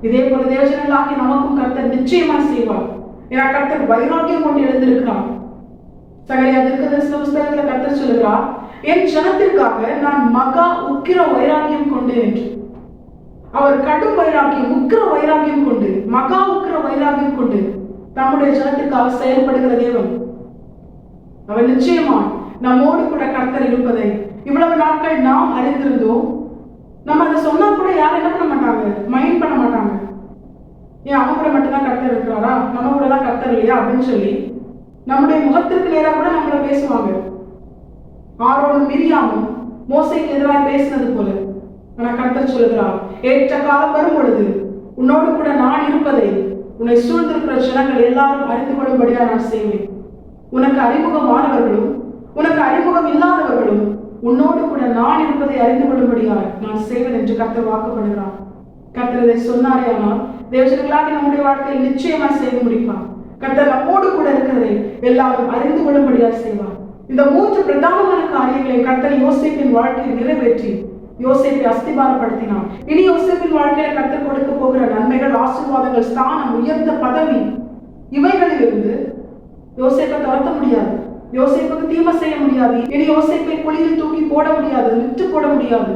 இதே போல தேவஜனங்களாகி நமக்கும் கர்த்தர் நிச்சயமா செய்வார். ஏன்னா கர்த்தர் வைராக்கியம் கொண்டு எழுந்திருக்கிறார். சகரியா தீர்க்கதரிசன புஸ்தகத்துல கர்த்தர் சொல்லுகிறார், என் ஜனத்திற்காக நான் மகா உக்கிர வைராக்கியம் கொண்டேன் என்று. அவர் கடும் வைராக்கியம், உக்கிர வைராக்கியம் கொண்டு, மகா உக்கிர வைராக்கியம் கொண்டு நம்முடைய ஜனத்திற்காக செயல்படுகிற தேவன். அவர் நிச்சயமா நம்மோடு கூட கர்த்தர் இருப்பதை இவ்வளவு நாட்கள் நாம் அறிந்திருந்தோம். நம்ம அதை சொன்னா கூட யாரும் என்ன பண்ண மாட்டாங்க, மைண்ட் பண்ண மாட்டாங்க. ஏன் அவன் கூட மட்டும்தான் கர்த்தர் இருக்கிறாரா, நம்ம கூட தான் கர்த்தர் இல்லையா அப்படின்னு சொல்லி நம்முடைய முகத்திற்கு நேராக கூட நம்மள பேசுவாங்க. ஆரோனும் மிரியாமும் மோசேக்கு எதிராக பேசினது போல. ஆனா கர்த்தர் சொல்லுகிறார், ஏற்ற காலம் வரும் பொழுது உன்னோடு கூட நான் இருப்பதை உன்னை சூழ்ந்திருக்கிற ஜனங்கள் எல்லாரும் அறிந்து கொள்ளும்படியா நான் செய்வேன். உனக்கு அறிமுகமானவர்களும் உனக்கு அறிமுகம் இல்லாதவர்களும் உன்னோடு கூட நான் இருப்பதை அறிந்து கொள்ளும்படியா நான் செய்வேன் என்று கர்த்தர் வாக்குப்படுகிறார். கர்த்தர் இதை சொன்னாரே ஆனால் தேவஜனங்களாக நம்முடைய வாழ்க்கையில் நிச்சயமா செய்து முடிப்பார். கர்த்தர் நம்மோடு கூட இருக்கிறதை எல்லாரும் அறிந்து கொள்ளும்படியா செய்வார். இந்த 3 பிரதானமான காரியங்களை கர்த்தர் யோசேப்பின் வாழ்க்கையில் நிறைவேற்றி யோசேப்பை அஸ்திபாரப்படுத்தினார். இனி யோசேப்பின் வாழ்க்கையில கர்த்தர் கொடுக்க போகிற நன்மைகள், ஆசீர்வாதங்கள், ஸ்தானம், உயர்ந்த பதவி, இவைகளில் இருந்து யோசேப்பை துரத்த முடியாது. யோசேப்புக்கு தீமை செய்ய முடியாது. இனி யோசேப்பை குழியில் தூக்கி போட முடியாது, விட்டு போட முடியாது.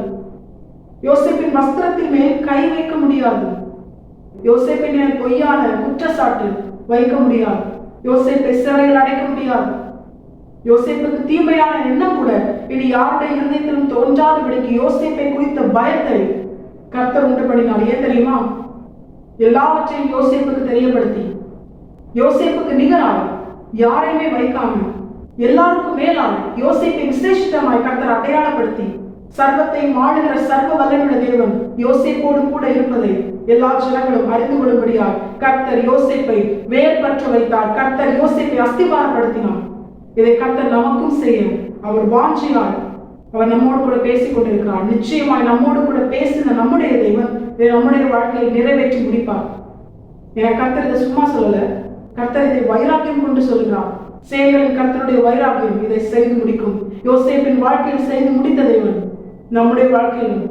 யோசேப்பின் வஸ்திரத்தின் மேல் கை வைக்க முடியாது. யோசேப்பின் மேல் பொய்யான குற்றச்சாட்டு வைக்க முடியாது. யோசேப்பை சிறையில் அடைக்க முடியாது. யோசேப்புக்கு தீமையான எண்ணம் கூட இனி யாருடைய இருதயத்திலும் தோன்றாதபடிக்கு யோசேப்பை குறித்த பயத்தை கர்த்தர் உண்டு பண்ணினார். ஏன் தெரியுமா? எல்லாவற்றையும் யோசேப்புக்கு தெரியப்படுத்தி யோசேப்புக்கு நிகராய் யாரையுமே வைக்காம எல்லாருக்கும் மேலாய் யோசேப்பை விசேஷித்தமாய் கர்த்தர் அடையாளப்படுத்தி சர்வத்தையும் ஆளுகிற சர்வ வல்லமையுள்ள தேவன் யோசேப்போடு கூட இருப்பதை எல்லா ஜனங்களும் அறிந்து கொள்ளும்படியாய் கர்த்தர் யோசேப்பை வேர் பற்ற வைத்தார். கர்த்தர் யோசேப்பை அஸ்திபாரப்படுத்தினார். இதை கர்த்தர் நமக்கும் செய்ய அவர் வாஞ்சியார். அவர் நம்மோடு கூட பேசிக் கொண்டிருக்கிறார். நிச்சயமாய் நம்மோடு கூட பேசின நம்முடைய தேவன் இதை நம்முடைய வாழ்க்கையில் நிறைவேற்றி முடிப்பார். என கர்த்தர் இதை சும்மா சொல்லல, கர்த்தர் இதை வைராக்கியம் கொண்டு சொல்கிறார். சேனைகளின் கர்த்தருடைய வைராக்கியம் இதை செய்து முடிக்கும். யோசேப்பின் வாழ்க்கையில் செய்து முடித்த தேவன் நம்முடைய வாழ்க்கையிலும்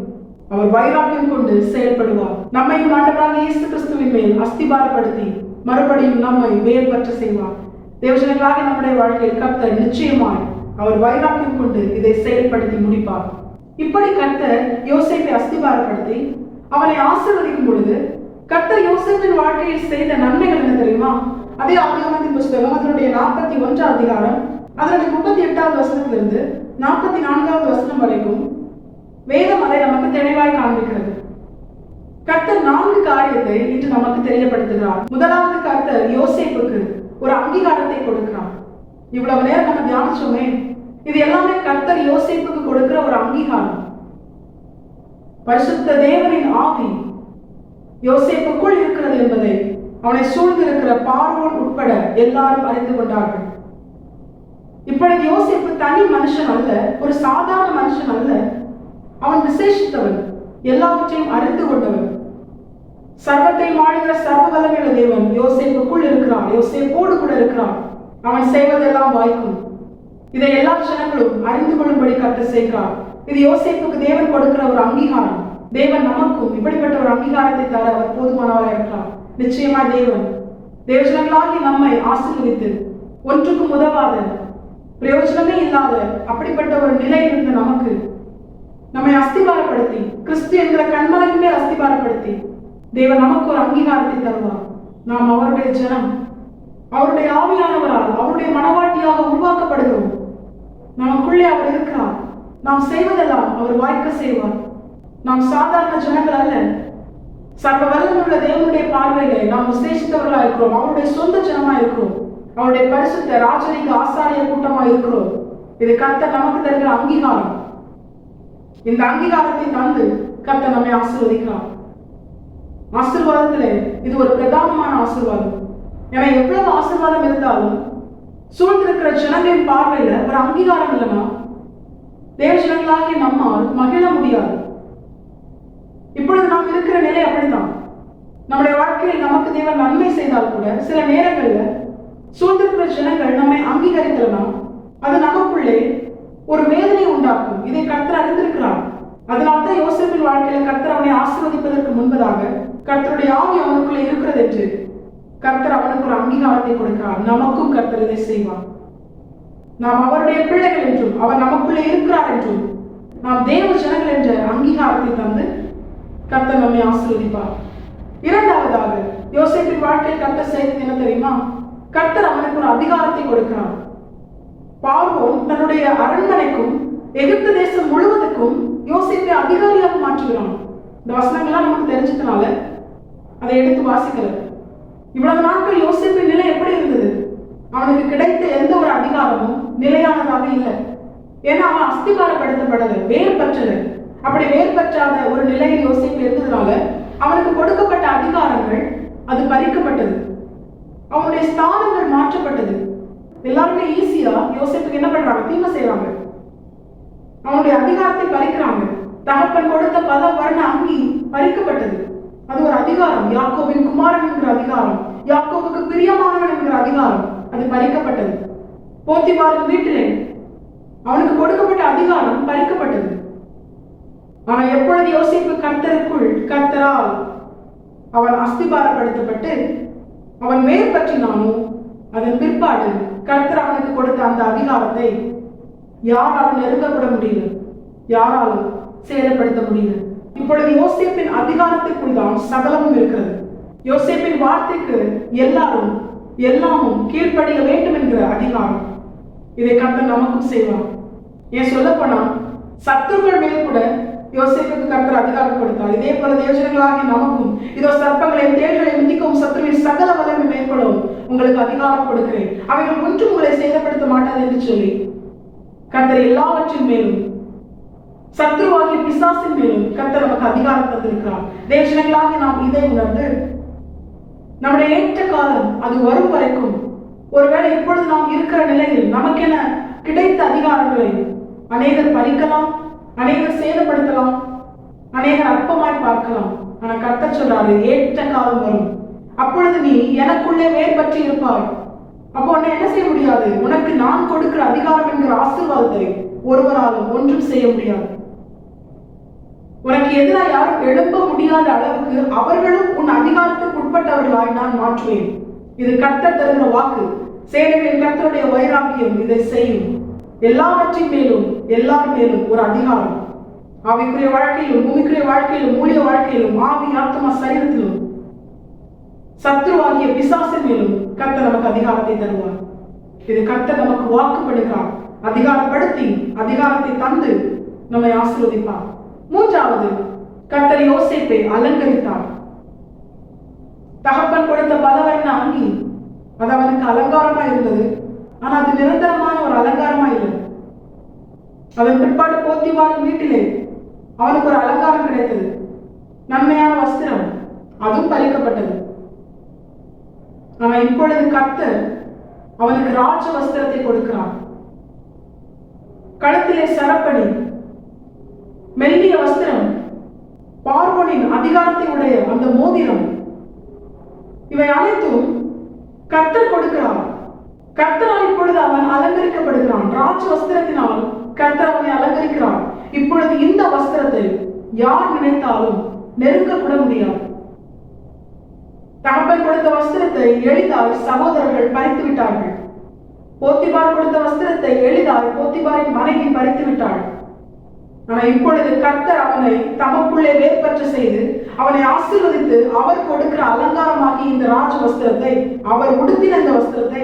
அவர் வைராக்கியம் கொண்டு செயல்படுவார். நம்மையும் ஆண்டவராகிய இயேசு கிறிஸ்துவின் மேல் அஸ்திபாரப்படுத்தி மறுபடியும் நம்மை வேர் பற்ற செய்வார். தேவஜனங்களாக நம்முடைய வாழ்க்கையில் கர்த்தர் நிச்சயமாய் அவர் வைராக்கியம் கொண்டு இதை செயல்படுத்தி முடிப்பார். இப்படி கர்த்தர் யோசேப்பை அஸ்திபாரப்படுத்தி அவனை ஆசீர்வதிக்கும் பொழுது கர்த்தர் யோசேப்பின் வாழ்க்கையில் செய்த நன்மைகள் என்ன தெரியுமா? அதே ஆதியாகமத்தின் புஸ்தகம் அதனுடைய 41 அதிகாரம் அதனுடைய 38வது வசனத்திலிருந்து 44வது வசனம் வரைக்கும் வேதம் அதை நமக்கு தெளிவாய் காண்பிக்கிறது. கர்த்தர் 4 காரியத்தை இன்று நமக்கு தெரியப்படுத்துகிறார். முதலாவது, கர்த்தர் யோசேப்புக்கு ஒரு அங்கீகாரத்தை கொடுக்கிறார். இவ்வளவு நேரம் நம்ம தியானிச்சோமே, இது எல்லாமே கர்த்தர் யோசேப்புக்கு கொடுக்கிற ஒரு அங்கீகாரம். பரிசுத்த தேவனின் ஆவி யோசேப்புக்குள் இருக்கிறது என்பதை அவனை சூழ்ந்திருக்கிற பார்வோன் உட்பட எல்லாரும் அறிந்து கொண்டார்கள். இப்பொழுது யோசேப்பு தனி மனுஷன் அல்ல, ஒரு சாதாரண மனுஷன் அல்ல. அவன் விசேஷித்தவன், எல்லாவற்றையும் அறிந்து கொண்டவன். சர்வத்தை ஆளுகிற சர்வ வல்லமையுள்ள தேவன் யோசேப்புக்குள் இருக்கிறான், யோசேப்போடு கூட இருக்கிறான். அவன் செய்வதெல்லாம் வாய்க்கும். இதை எல்லா ஜனங்களும் அறிந்து கொள்ளும்படி கர்த்தர் செய்கிறார். இது யோசேப்புக்கு தேவன் கொடுக்கிற ஒரு அங்கீகாரம். தேவன் நமக்கும் இப்படிப்பட்ட ஒரு அங்கீகாரத்தை தர அவர் போதுமானவராக இருக்கிறார். நிச்சயமா தேவன் தேவஜனங்களாகி நம்மை ஆசீர்வதித்து ஒன்றுக்கும் உதவாத, பிரயோஜனமே இல்லாத அப்படிப்பட்ட ஒரு நிலையில் இருந்த நமக்கு நம்மை அஸ்திபாரப்படுத்தி கிறிஸ்து என்கிற கண்மலையின் மேல் அஸ்திபாரப்படுத்தி தேவன் நமக்கு ஒரு அங்கீகாரத்தை தருவார். நாம் அவருடைய ஜனம், அவருடைய ஆவியானவரால் அவருடைய மனவாட்டியாக உருவாக்கப்படுகிறோம். நமக்குள்ளே அவர் இருக்கிறார். நாம் செய்வதெல்லாம் அவர் வாய்க்க செய்வார். நாம் சாதாரண ஜனங்கள் அல்ல. சர்வ வல்லமையுள்ள தேவனுடைய பார்வையிலே நாம் விசேஷித்தவர்களா இருக்கிறோம். அவருடைய சொந்த ஜனமா இருக்கிறோம். அவருடைய பரிசுத்த ராஜரீக ஆசாரிய கூட்டமா இருக்கிறோம். இது கர்த்தர் நமக்கு தருகிற அங்கீகாரம். இந்த அங்கீகாரத்தை தந்து கர்த்தர் நம்மை ஆசீர்வதிக்கிறார். ஆசீர்வாதத்திலே இது ஒரு பிரதானமான ஆசீர்வாதம். ஏன்னா எவ்வளவு ஆசீர்வாதம் இருந்தாலும் சூழ்ந்திருக்கிற ஜனங்களின் பார்வையில ஒரு அங்கீகாரம் இல்லைன்னா தேவ ஜனங்களாகிய நம்மால் மகிழ முடியாது. இப்பொழுது நாம் இருக்கிற நிலை அப்படித்தான். நம்முடைய வாழ்க்கையில் நமக்கு தேவன் நன்மை செய்தால் கூட சில நேரங்கள்ல சூழ்ந்திருக்கிற ஜனங்கள் நம்மை அங்கீகரிக்கலாம். அது நமக்குள்ளே ஒரு வேதனை உண்டாக்கும். இதை கர்த்தர் அறிந்திருக்கிறார். அதனால்தான் யோசேப்பின் வாழ்க்கையில கர்த்தர் அவனை ஆசீர்வதிப்பதற்கு முன்பதாக கர்த்தருடைய ஆவி அவனுக்குள்ளே இருக்கிறது என்று கர்த்தர் அவனுக்கு ஒரு அங்கீகாரத்தை கொடுக்கிறார். நமக்கும் கர்த்தர் இதை செய்வார். நாம் அவருடைய பிள்ளைகள் என்றும் அவர் நமக்குள்ளே இருக்கிறார் என்றும் நாம் தேவ ஜனங்கள் என்ற அங்கீகாரத்தை தந்து கர்த்தர் நம்மை ஆசீர்வதிப்பார். இரண்டாவதாக யோசேப்பின் வாழ்க்கையில் கர்த்தர் செய்தது என்ன தெரியுமா? கர்த்தர் அவனுக்கு ஒரு அதிகாரத்தை கொடுக்கிறார். பார்வோன் தன்னுடைய அரண்மனைக்கும் எகிப்து தேசம் முழுவதுக்கும் யோசேப்பை அதிகாரியாக மாற்றுகிறான். இந்த வசனங்கள்லாம் நமக்கு தெரிஞ்சதுனால அதை எடுத்து வாசிக்கிறது. இவ்வளவு நாட்கள் யோசேப்பின் நிலை எப்படி இருந்தது? அவனுக்கு கிடைத்த எந்த ஒரு அதிகாரமும் நிலையானதாக இல்லை. ஏன்னா அவன் அஸ்திகாரப்படுத்தப்படலை, வேர் பற்றலை. அப்படி வேர் பற்றாத ஒரு நிலையில் யோசேப்பு இருந்ததுனால அவனுக்கு கொடுக்கப்பட்ட அதிகாரங்கள் அது பறிக்கப்பட்டது. அவனுடைய ஸ்தானங்கள் மாற்றப்பட்டது. எல்லாருமே ஈஸியா யோசேப்புக்கு என்ன பண்றாங்க? தீமை செய்யறாங்க. அவனுடைய அதிகாரத்தை பறிக்கிறாங்க. தகப்பன் கொடுத்த பல வர்ண அங்கி பறிக்கப்பட்டது. அது ஒரு அதிகாரம். யாக்கோபின் குமாரன் என்கிற அதிகாரம், யாக்கோபுக்கு பிரியமானவன் என்கிற அதிகாரம் அது பறிக்கப்பட்டது. போத்திபாரின் வீட்டிலே அவனுக்கு கொடுக்கப்பட்ட அதிகாரம் பறிக்கப்பட்டது. ஆனா எப்பொழுது யோசேப்பு கர்த்தருக்குள் கர்த்தரால் அவன் அஸ்திபாரப்படுத்தப்பட்டு அவன் வேர் பற்றினானோ அதன் பிற்பாடு கர்த்தர் அவனுக்கு கொடுத்த அந்த அதிகாரத்தை யாராலும் நெருங்கப்பட முடியல, யாராலும் சேதப்படுத்த முடியல. இப்பொழுது யோசேப்பின் அதிகாரத்திற்குள் தான் சகலமும் இருக்கிறது. யோசேப்பின் வார்த்தைக்கு எல்லாமும் கீழ்ப்படிய வேண்டும் என்கிற அதிகாரம். இதை கர்த்தர் நமக்கும் செய்வார். ஏன் சொல்ல போனா சத்துருக்கள் மேல் கூட யோசேப்புக்கு கர்த்தர் அதிகாரம் கொடுத்தார். இதே போல தேவஜனங்களாகிய நமக்கும் இதோ சர்ப்பங்களையும் தேள்களையும் மிதிக்கவும் சத்துருவின் சகல வல்லமை மேற்கொள்ளவும் உங்களுக்கு அதிகாரம் கொடுக்கிறேன், அவைகள் ஒன்றும் உங்களை சேதப்படுத்த மாட்டாது என்று சொல்லி கர்த்தர் எல்லாவற்றின் மேலும் சத்துருவாகிய பிசாசின் மேலும் கர்த்தர் நமக்கு அதிகாரம் தந்திருக்கிறார். தேவஜனங்களாகிய நாம் இதை உணர்ந்து நம்முடைய ஏற்ற காலம் அது வரும் வரைக்கும் ஒருவேளை இப்பொழுது நாம் இருக்கிற நிலையில் நமக்கென கிடைத்த அதிகாரங்களை அநேகர் பறிக்கலாம், அநேகர் சேதப்படுத்தலாம், அநேகர் அற்பமாய் பார்க்கலாம். ஆனா கர்த்தர் சொல்றாரு, ஏற்ற காலம் வரும், அப்பொழுது நீ எனக்குள்ளே வேர் பற்றி இருப்பாய். அப்போ உன்னை என்ன செய்ய முடியாது? உனக்கு நான் கொடுக்கிற அதிகாரம் என்கிற ஆசீர்வாதத்தை ஒருவராலும் ஒன்றும் செய்ய முடியாது. உனக்கு எதிராக யாரும் எழும்ப முடியாத அளவுக்கு அவர்களும் உன் அதிகாரத்துக்கு உட்பட்டவர்களாய் நான் மாற்றுவேன். இது கர்த்தர் தருகிற வாக்கு. சேனைகளின் கர்த்தருடைய வைராக்கியம் இதை செய்யும். எல்லாவற்றின் மேலும் எல்லார் மேலும் ஒரு அதிகாரம். ஆவிக்குரிய வாழ்க்கையிலும் பூமிக்குரிய வாழ்க்கையிலும் ஊழிய வாழ்க்கையிலும் ஆவி ஆத்மா சரீரத்திலும் சத்ருவாகிய பிசாசின் மேலும் கர்த்தர் நமக்கு அதிகாரத்தை தருவார். இது கர்த்தர் நமக்கு வாக்குப்படுகிறார். அதிகாரப்படுத்தி அதிகாரத்தை தந்து நம்மை ஆசீர்வதிப்பார். மூன்றாவது, கர்த்தர் யோசேப்பை அலங்கரித்தார். தகப்பன் கொடுத்த பலவர்ண அங்கி அது அவனுக்கு அலங்காரமா இருந்தது. ஆனா அது நிரந்தரமான ஒரு அலங்காரமா இல்லை. அதன் பிற்பாடு போத்திபாரின் வீட்டிலே அவனுக்கு ஒரு அலங்காரம் கிடைத்தது, நன்மையான வஸ்திரம், அதுவும் பறிக்கப்பட்டது. ஆனா இப்பொழுது கர்த்தர் அவனுக்கு ராஜ வஸ்திரத்தை கொடுக்கிறார். கழுத்திலே சரப்பணி, மெல்லிய வஸ்திரம், பார்வோனின் அதிகாரத்தை உடைய அந்த மோதிரம், இவை அனைத்தும் கர்த்தர் கொடுக்கிறார். கர்த்தரால் இப்பொழுது அவன் அலங்கரிக்கப்படுகிறான். ராஜ வஸ்திரத்தினால் கர்த்தர் அவனை அலங்கரிக்கிறார். இப்பொழுது இந்த வஸ்திரத்தை யார் நினைத்தாலும் நெருங்க கூட முடியாது. தகப்பன் கொடுத்த வஸ்திரத்தை எளிதாய் சகோதரர்கள் பறித்து விட்டார்கள். போத்திபார் கொடுத்த வஸ்திரத்தை எளிதாய் போத்திபாரின் மனைவி பறித்து விட்டாள். ஆனால் இப்பொழுது கர்த்தர் அவனை தமக்குள்ளே வேற்பற்ற செய்து அவனை ஆசீர்வதித்து அவர் கொடுக்கிற அலங்காரமாகி இந்த ராஜ வஸ்திரத்தை, அவர் உடுத்தின இந்த வஸ்திரத்தை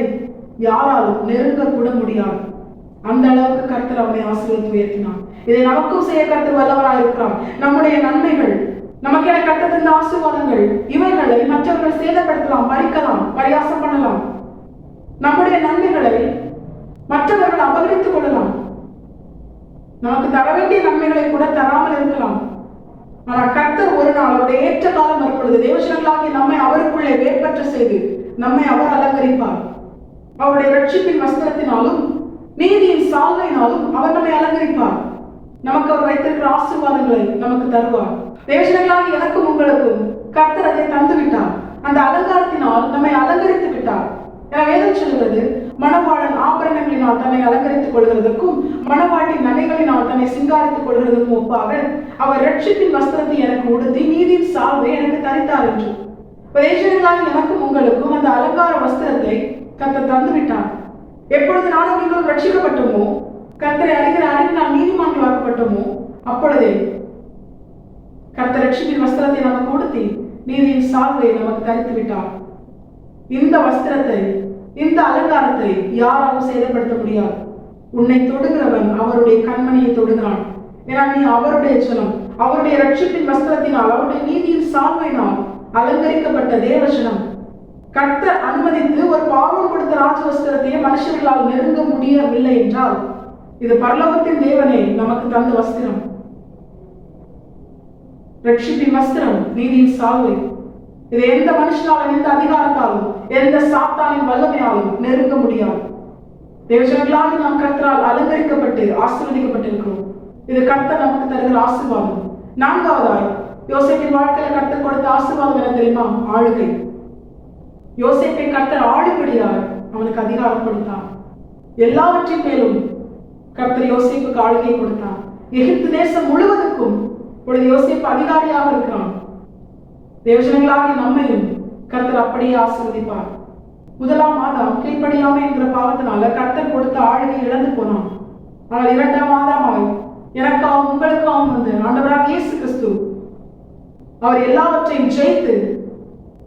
யாராலும் நெருங்க கூட முடியாது. அந்த அளவுக்கு கர்த்தர் அவனை ஆசீர்வதித்து உயர்த்தினான். இதை நமக்கும் செய்ய கர்த்தர் வல்லவராக இருக்கிறார். நம்முடைய நன்மைகள், நமக்கு என கர்த்தர் தந்த ஆசீர்வாதங்கள், இவைகளை மற்றவர்கள் சேதப்படுத்தலாம், பறிக்கலாம், பரியாசம் பண்ணலாம். நம்முடைய நன்மைகளை மற்றவர்கள் அபகரித்துக் கொள்ளலாம். நமக்கு தர வேண்டிய நன்மைகளை கூட தராமல் இருக்கலாம். ஆனால் கர்த்தர் ஒரு நாள் அவருடைய ஏற்ற காலம் வரும்பொழுது தேவஜனங்களாகிய நம்மை அவருக்குள்ளே வேர்பற்ற செய்து நம்மை அவர் அலங்கரிப்பார். அவருடைய ரட்சிப்பின் வஸ்திரத்தினாலும் நீதியின் சால்வையினாலும் அவர் நம்மை அலங்கரிப்பார். நமக்கு அவர் வைத்திருக்கிற ஆசீர்வாதங்களை நமக்கு தருவார். தேவஜனங்களாகிய எனக்கும் உங்களுக்கும் கர்த்தர் அதை தந்து விட்டார். அந்த அலங்காரத்தினால் நம்மை அலங்கரித்து விட்டார். வேதம் சொல்கிறது, மணவாளன் ஆபரணங்களினால் தன்னை அலங்கரித்துக் கொள்கிறதுக்கும் மணவாட்டி நகைகளினால் தன்னை சிங்காரித்துக் கொள்கிறதுக்கும் ஒப்பாக அவர் ரட்சிப்பின் வஸ்திரத்தை எனக்கு உடுத்தி நீதியின் சால்வை எனக்கு தரித்தார் என்று. எனக்கும் உங்களுக்கும் அந்த அலங்கார வஸ்திரத்தை கர்த்தர் தந்து விட்டார். எப்பொழுது நானும் நீங்களும் ரட்சிக்கப்பட்டோமோ, கர்த்தரை அறிகிற அறிவில் நாம் நீதிமான்களாக்கப்பட்டோமோ, அப்பொழுதே கர்த்தர் ரட்சிப்பின் வஸ்திரத்தை நமக்கு உடுத்தி நீதியின் சால்வை நமக்கு தரித்து விட்டார். இந்த வஸ்திரத்தை, இந்த அலங்காரத்தை யாராலும் சேதப்படுத்த முடியாது. உன்னை தொடுகிறவன் அவருடைய கண்மணியை தொடுகிறான். ஏன்னா நீ அவருடைய ஜனம், அவருடைய ரட்சிப்பின் வஸ்திரத்தினால், அவருடைய நீதியின் சால்வையினால் அலங்கரிக்கப்பட்ட தேவஜனம். கர்த்தர் அனுமதித்து ஒரு பாவம் கொடுத்த ராஜ வஸ்திரத்தையே மனுஷர்களால் நெருங்க முடியவில்லை என்றால், இது பரலோகத்தின் தேவனே நமக்கு தந்த வஸ்திரம். ரட்சிப்பின் வஸ்திரம், நீதியின் சால்வை. இதை எந்த மனுஷனாலும், எந்த அதிகாரத்தாலும், எந்த சாத்தானின் வல்லமையாலும் நெருங்க முடியாது. தேவஜனங்களாக நாம் கர்த்தரால் அலங்கரிக்கப்பட்டு ஆசீர்வதிக்கப்பட்டிருக்கிறோம். இது கர்த்தர் நமக்கு தருகிற ஆசீர்வாதம். நான்காவதாய் யோசேப்பின் வாழ்க்கையில கர்த்தர் கொடுத்த ஆசீர்வாதம் என்ன தெரியுமா? ஆளுகை. யோசேப்பை கர்த்தர் ஆளுபடியார் அவனுக்கு அதிகாரம் கொடுத்தார். எல்லாவற்றின் மேலும் கர்த்தர் யோசேப்புக்கு ஆளுகை கொடுத்தார். எகிப்து தேசம் முழுவதற்கும் இப்பொழுது யோசேப்பு அதிகாரியாக இருக்கிறான். தேவஜனங்களாகிய நம்மையும் கர்த்தர் அப்படியே ஆசீர்வதிப்பார். முதலாம் ஆதாம் கீழ்ப்படியாமை என்கிற பாவத்தினால கர்த்தர் கொடுத்த ஆளுகை இழந்து போனான். ஆனால் இரண்டாம் ஆதாமாய் எனக்காகவும் உங்களுக்காகவும் வந்து ஆண்டவராக இயேசு கிறிஸ்து அவர் எல்லாவற்றையும் ஜெயித்து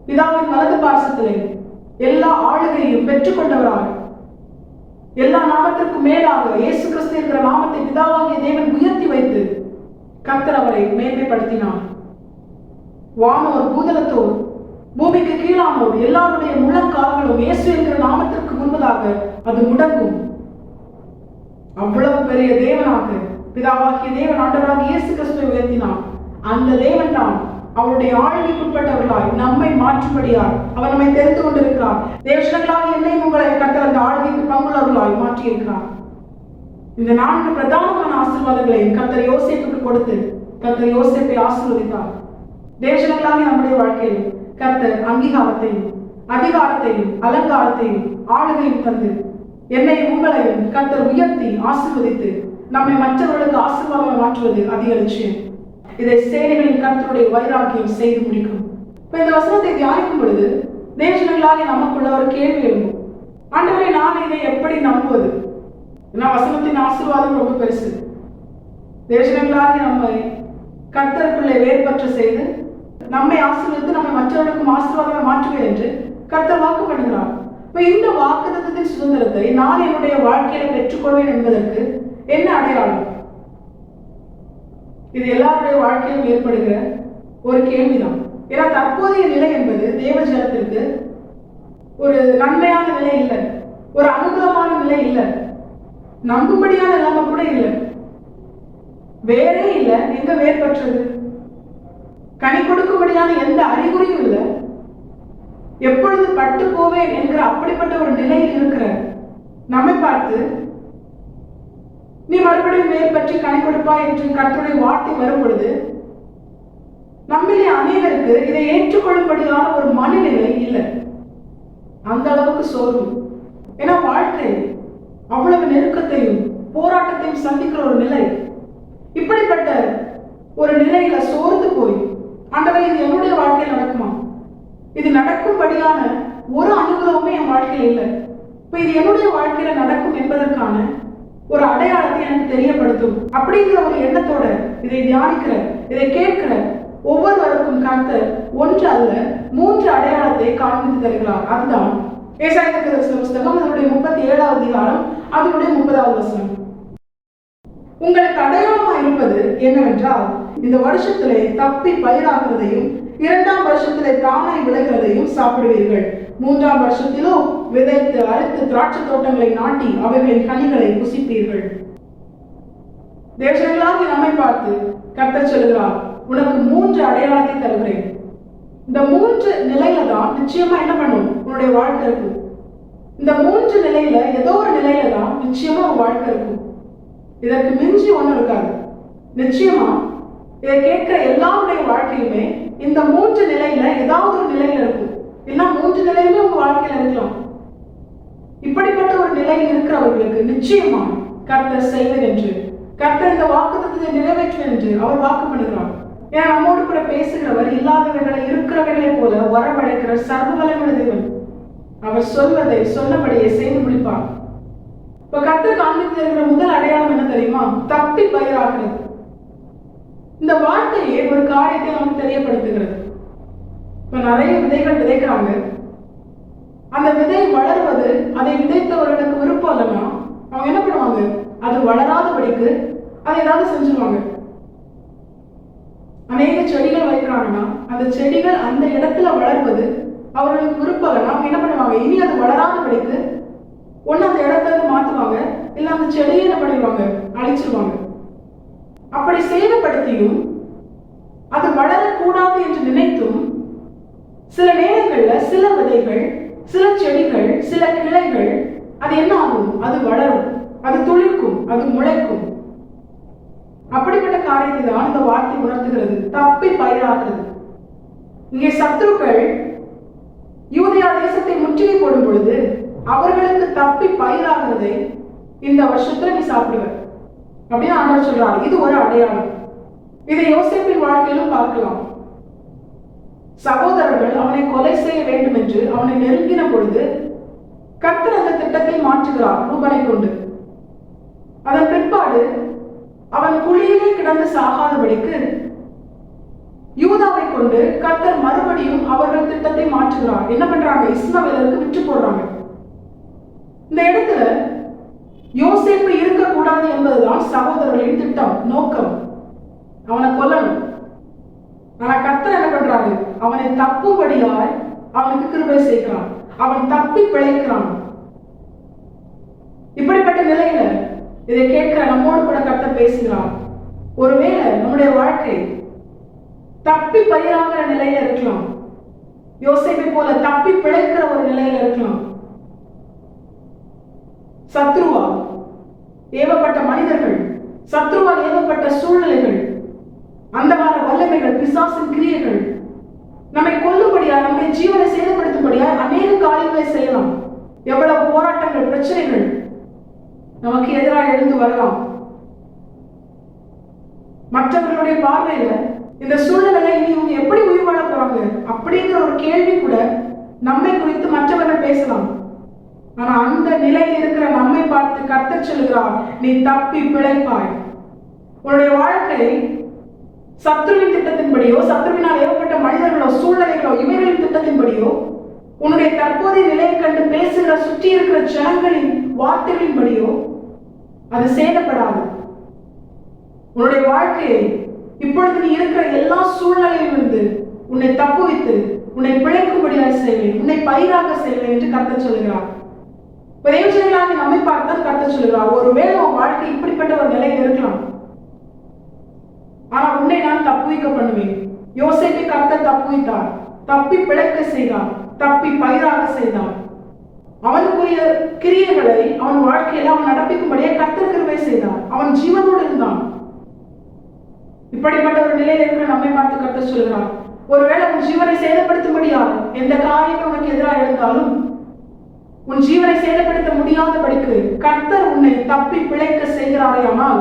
பிதாவின் வலது பார்சத்திலே எல்லா ஆளுகையும் பெற்றுக்கொண்டவராய், எல்லா நாமத்திற்கும் மேலாக இயேசு கிறிஸ்து என்கிற நாமத்தை பிதாவாகிய தேவன் உயர்த்தி வைத்து கர்த்தர் அவரை மேன்மைப்படுத்தினார். வானோர் பூதலத்தோர் பூமிக்கு கீழானோர் எல்லாருடைய முழங்கால்களும் இயேசு என்கிற நாமத்திற்கு முன்பதாக அது முடங்கும். அவ்வளவு பெரிய தேவனாக பிதாவாகிய தேவன் ஆண்டவராக இயேசு கிறிஸ்துவை உயர்த்தினார். அந்த தேவன் தான் அவருடைய ஆளுகைக்குட்பட்டவர்களாய் நம்மை மாற்றும்படியார் அவர் நம்மை தெரிந்து கொண்டிருக்கிறார். தேவஜனங்களாக என்னை உங்களை கர்த்தர் அந்த ஆளுகைக்கு பங்குள்ளவர்களாய் மாற்றியிருக்கிறார். இந்த 4 பிரதானமான ஆசீர்வாதங்களையும் கர்த்தர் யோசேப்புக்கு கொடுத்து கர்த்தர் யோசேப்பை ஆசீர்வதித்தார். தேவஜனங்களாக நம்முடைய வாழ்க்கையில் கர்த்தர் அங்கீகாரத்தையும் அதிகாரத்தையும் அலங்காரத்தையும் ஆளுகையும் தந்து என்னையும் உங்களையும் கர்த்தர் உயர்த்தி ஆசீர்வதித்து நம்மை மற்றவர்களுக்கு ஆசீர்வாதமாக மாற்றுவது அதிக லட்சியம். இதை சேனைகளின் கர்த்தருடைய வைராக்கியம் செய்து முடிக்கும். இந்த வசனத்தை தியானிக்கும் பொழுது தேவஜனங்களாக நமக்குள்ள ஒரு கேள்வி எழும்பும். ஆண்டவரே, நான் இதை எப்படி நம்புவது? ஏன்னா வசனத்தின் ஆசீர்வாதம் ரொம்ப பெருசு. தேவஜனங்களாக நம்மை கர்த்தருக்குள்ளே வேறுபற்ற செய்து நம்மை ஆசீர்வதித்து நம்மை மற்றவர்களுக்கும் ஆசீர்வாதமாக மாற்றுவேன் என்று கர்த்தர் வாக்கு பண்ணுகிறார். இப்ப இந்த வாக்குத்தத்தத்தின் சுதந்திரத்தை நான் என்னுடைய வாழ்க்கையில பெற்றுக்கொள்வேன் என்பதற்கு என்ன அடையாளம்? இது எல்லாருடைய வாழ்க்கையிலும் ஏற்படுகிற ஒரு கேள்விதான். ஏன்னா தற்போதைய நிலை என்பது தேவஜனத்திற்கு ஒரு நன்மையான நிலை இல்லை, ஒரு அனுகூலமான நிலை இல்லை, நம்பும்படியான நிலைமை கூட இல்லை, வேறே இல்லை. எங்க வேறுபற்றது? கனி கொடுக்கும்படியான எந்த அறிகுறியும் இல்லை. எப்பொழுது பட்டு போவேன் என்கிற அப்படிப்பட்ட ஒரு நிலையில் இருக்கிற நம்மை பார்த்து நீ மறுபடியும் வேர் பற்றி கனி கொடுப்பாய் என்று கர்த்தருடைய வார்த்தை வரும் பொழுது நம்மிலே அநேகருக்கு இதை ஏற்றுக்கொள்ளும்படியான ஒரு மனநிலை இல்லை. அந்த அளவுக்கு சோர்வு. ஏன்னா வாழ்க்கை அவ்வளவு நெருக்கத்தையும் போராட்டத்தையும் சந்திக்கிற ஒரு நிலை. இப்படிப்பட்ட ஒரு நிலையில சோர்ந்து போய் ஆண்டவரே, இது என்னுடைய வாழ்க்கையில் நடக்குமா? இது நடக்கும்படியான ஒரு அனுகூலமுமே என் வாழ்க்கையில் இல்லை. இப்ப இது என்னுடைய வாழ்க்கையில நடக்கும் என்பதற்கான ஒரு அடையாளத்தை எனக்கு தெரியப்படுத்தும் அப்படிங்கிற ஒரு எண்ணத்தோட இதை தியானிக்கிற, இதை கேட்கிற ஒவ்வொருவருக்கும் கர்த்தர் 1 அல்ல 3 அடையாளத்தை காண்பித்து தருகிறார். அதுதான் ஏசாயா தீர்க்கதரிசன புஸ்தகம் அதனுடைய 37வது அதிகாரம் அதனுடைய 30வது வசனம். உங்களுக்கு அடையாளமா இருப்பது என்னவென்றால், இந்த வருஷத்திலே தப்பி பயிராகிறதையும் 2ஆம் வருஷத்திலே தானாய் விளைகிறதையும் சாப்பிடுவீர்கள். 3ஆம் வருஷத்திலோ விதைத்து அறுத்து திராட்சை தோட்டங்களை நாட்டி அவைகளின் கனிகளை புசிப்பீர்கள். தேவஜனங்களாகிய நம்மை பார்த்து கர்த்தர் சொல்கிறார், உனக்கு 3 அடையாளத்தை தருகிறேன். இந்த 3 நிலையில தான் நிச்சயமா என்ன பண்ணும், உன்னுடைய வாழ்க்கை இருக்கும். இந்த 3 நிலையில ஏதோ ஒரு நிலையில தான் நிச்சயமா உன் வாழ்க்கை இருக்கும். இதற்கு மிஞ்சி ஒண்ணு இருக்காது. நிச்சயமா இதை கேட்கிற எல்லாருடைய வாழ்க்கையுமே இந்த 3 நிலையில ஏதாவது ஒரு நிலையில இருக்கும். இல்ல 3 நிலையுமே உங்க வாழ்க்கையில இருக்கலாம். இப்படிப்பட்ட ஒரு நிலையில் இருக்கிறவர்களுக்கு நிச்சயமா கர்த்தர் செய்வர் என்று, கர்த்தர் இந்த வாக்குத்தத்தத்தை நிறைவேற்றுவர் என்று அவர் வாக்கு பண்ணுகிறார். ஏன்னா நம்மோடு கூட பேசுகிறவர் இல்லாதவர்களை இருக்கிறவர்களை போல வரவழைக்கிற சர்வவல்லமையுள்ள தேவன். அவர் சொல்வதை சொன்னபடியே செய்து முடிப்பார். இப்ப கர்த்தர் காண்பித்து இருக்கிற முதல் அடையாளம் என்ன தெரியுமா? தப்பி பயிராகிறது. இந்த வார்த்தையே ஒரு காரியத்தை நமக்கு தெரியப்படுத்துகிறது. இப்ப நிறைய விதைகள் விதைக்கிறாங்க. அந்த விதை வளர்வது, அதை விதைத்தவர்களுக்கு விருப்பம் இல்லைன்னா அவங்க என்ன பண்ணுவாங்க, அது வளராதபடிக்கு அதை ஏதாவது செஞ்சுருவாங்க. அநேக செடிகள் வைக்கிறாங்கன்னா அந்த செடிகள் அந்த இடத்துல வளர்வது அவர்களுக்கு விருப்பம் இல்லைன்னா அவங்க என்ன பண்ணுவாங்க, இனி அது வளராதபடிக்கு ஒண்ணு அந்த இடத்துல மாத்துவாங்க, இல்ல அந்த செடியை என்ன பண்ணிடுவாங்க, அழிச்சிருவாங்க. அப்படி சேதப்படுத்தியும் அது வளரக்கூடாது என்று நினைத்தும் சில நேரங்கள்ல சில விதைகள், சில செடிகள், சில கிளைகள் அது என்ன ஆகும், அது வளரும், அது துளிர்க்கும், அது முளைக்கும். அப்படிப்பட்ட காரியத்தை தான் இந்த வார்த்தை உணர்த்துகிறது, தப்பி பயிராகிறது. இங்கே சத்துருக்கள் யூதேயா தேசத்தை முற்றுகை போடும் பொழுது அவர்களுக்கு தப்பி பயிராகிறதை இந்த வருஷத்துல நீ சாப்பிடுவ அப்படின்னு ஆண்டவர் சொல்றாரு. இது ஒரு அடையாளம். இதை யோசேப்பின் வாழ்க்கையிலும் பார்க்கலாம். சகோதரர்கள் அவனை கொலை செய்ய வேண்டும் என்று அவனை நெருங்கின பொழுது கர்த்தர் அந்த திட்டத்தை மாற்றுகிறார் ரூபனை கொண்டு. அதன் பிற்பாடு அவன் குழியிலே கிடந்து சாகாதபடிக்கு யூதாவை கொண்டு கர்த்தர் மறுபடியும் அவர்கள் திட்டத்தை மாற்றுகிறார். என்ன பண்றாங்க, இஸ்மவேலருக்கு விற்று போடுறாங்க. இந்த இடத்துல யோசேப்பு இருக்கக்கூடாது என்பதுதான் சகோதரர்களின் திட்டம், நோக்கம். அவனை கொல்லணும். ஆனா கர்த்தர் என்ன பண்றாரு, அவனை தப்பும்படியாய் அவனுக்கு கிருபை செய்கிறான். அவன் தப்பி பிழைக்கிறான். இப்படிப்பட்ட நிலையில இதை கேட்கிற நம்மோடு கூட கர்த்தர் பேசுகிறார். ஒருவேளை நம்முடைய வாழ்க்கை தப்பி பயிராகிற நிலையில இருக்கலாம், யோசேப்பை போல தப்பி பிழைக்கிற ஒரு நிலையில இருக்கலாம். சத்ருவால் ஏவப்பட்ட மனிதர்கள், சத்ருவால் ஏவப்பட்ட சூழ்நிலைகள், அந்தகார வல்லமைகள், பிசாசின் கிரியைகள் நம்மை கொல்லும்படியா, நம்முடைய ஜீவனை சேதப்படுத்தும்படியா அநேக காரியங்களை செய்யலாம். எவ்வளவு போராட்டங்கள், பிரச்சனைகள் நமக்கு எதிராக எழுந்து வரலாம். மற்றவர்களுடைய பார்வையில இந்த சூழ்நிலை இனி இவங்க எப்படி உயிர் வாழ போறாங்க அப்படிங்கிற ஒரு கேள்வி கூட நம்மை குறித்து மற்றவர்கள் பேசலாம். ஆனா அந்த நிலையில் இருக்கிற நம்மை பார்த்து கர்த்தர் சொல்கிறார், நீ தப்பி பிழைப்பாய். உன்னுடைய வாழ்க்கை சத்ருவின் திட்டத்தின்படியோ, சத்ருவினால் ஏற்பட்ட மனிதர்களோ, சூழ்நிலைகளோ, இவைகளின் திட்டத்தின்படியோ, உன்னுடைய தற்போதைய நிலையை கண்டு பேசுகிற சுற்றி இருக்கிற ஜனங்களின் வார்த்தைகளின்படியோ அது சேதப்படாது. உன்னுடைய வாழ்க்கையை இப்பொழுது நீ இருக்கிற எல்லா சூழ்நிலையிலிருந்து உன்னை தப்புவித்து உன்னை பிழைக்கும்படியாக செய்வேன், உன்னை பயிராக செய்வேன் என்று கர்த்தர் சொல்கிறார். பிரயோஜனங்களாக நம்மை பார்த்தால் கர்த்தர் சொல்கிறார், ஒருவேளை உன் வாழ்க்கை இப்படிப்பட்ட ஒரு நிலையில் இருக்கலாம், ஆனா உன்னை நான் தப்புவிக்க பண்ணுவேன். யோசேப்பை கர்த்தர் தப்புவித்தார், தப்பி பிழைக்க செய்தார், தப்பி பயிராக செய்தார். அவனுக்குரிய கிரியைகளை அவன் வாழ்க்கையில அவன் நடப்பிக்கும்படியே கர்த்தர் கிருபை செய்தார். அவன் ஜீவனோடு இருந்தான். இப்படிப்பட்ட ஒரு நிலையில் இருக்கிற நம்மை பார்த்து கர்த்தர் சொல்கிறார், ஒருவேளை உன் ஜீவனை சேதப்படுத்தும்படியால் எந்த காரியங்கள் உனக்கு எதிராக இருந்தாலும் உன் ஜீவனை சேதப்படுத்த முடியாதபடிக்கு கர்த்தர் உன்னை தப்பி பிழைக்க செய்கிறாரே, ஆனால்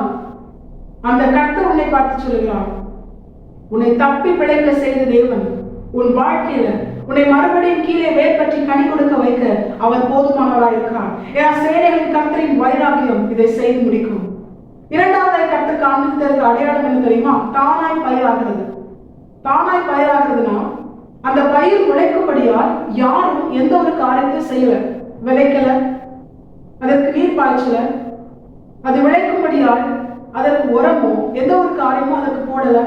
அந்த கர்த்தர் உன்னை பார்த்து சொல்கிறார், உன்னை தப்பி பிழைக்க செய்த தேவன் உன் வாழ்க்கையில உன்னை மறுபடியும் கீழே வேர் பற்றி கனி கொடுக்க வைக்க அவர் போதுமானவராக இருக்கிறார். ஏன்னா சேனைகளின் கர்த்தரின் வைராக்கியம் இதை செய்து முடிக்கும். இரண்டாவதாய் கர்த்தர் காண்பித்ததற்கு அடையாளம் என்ன தெரியுமா? தானாய் பயிராகிறது. தானாய் பயிராகிறதுனா அந்த பயிர் முளைக்கும்படியால் யாரும் எந்த ஒரு காரியத்தையும் செய்யல, விளைக்கல, அதற்கு நீர் பாய்ச்சல, அது விளைக்கும்படியால் அதற்கு உரமோ எந்த ஒரு காரியமும் அதற்கு போடல.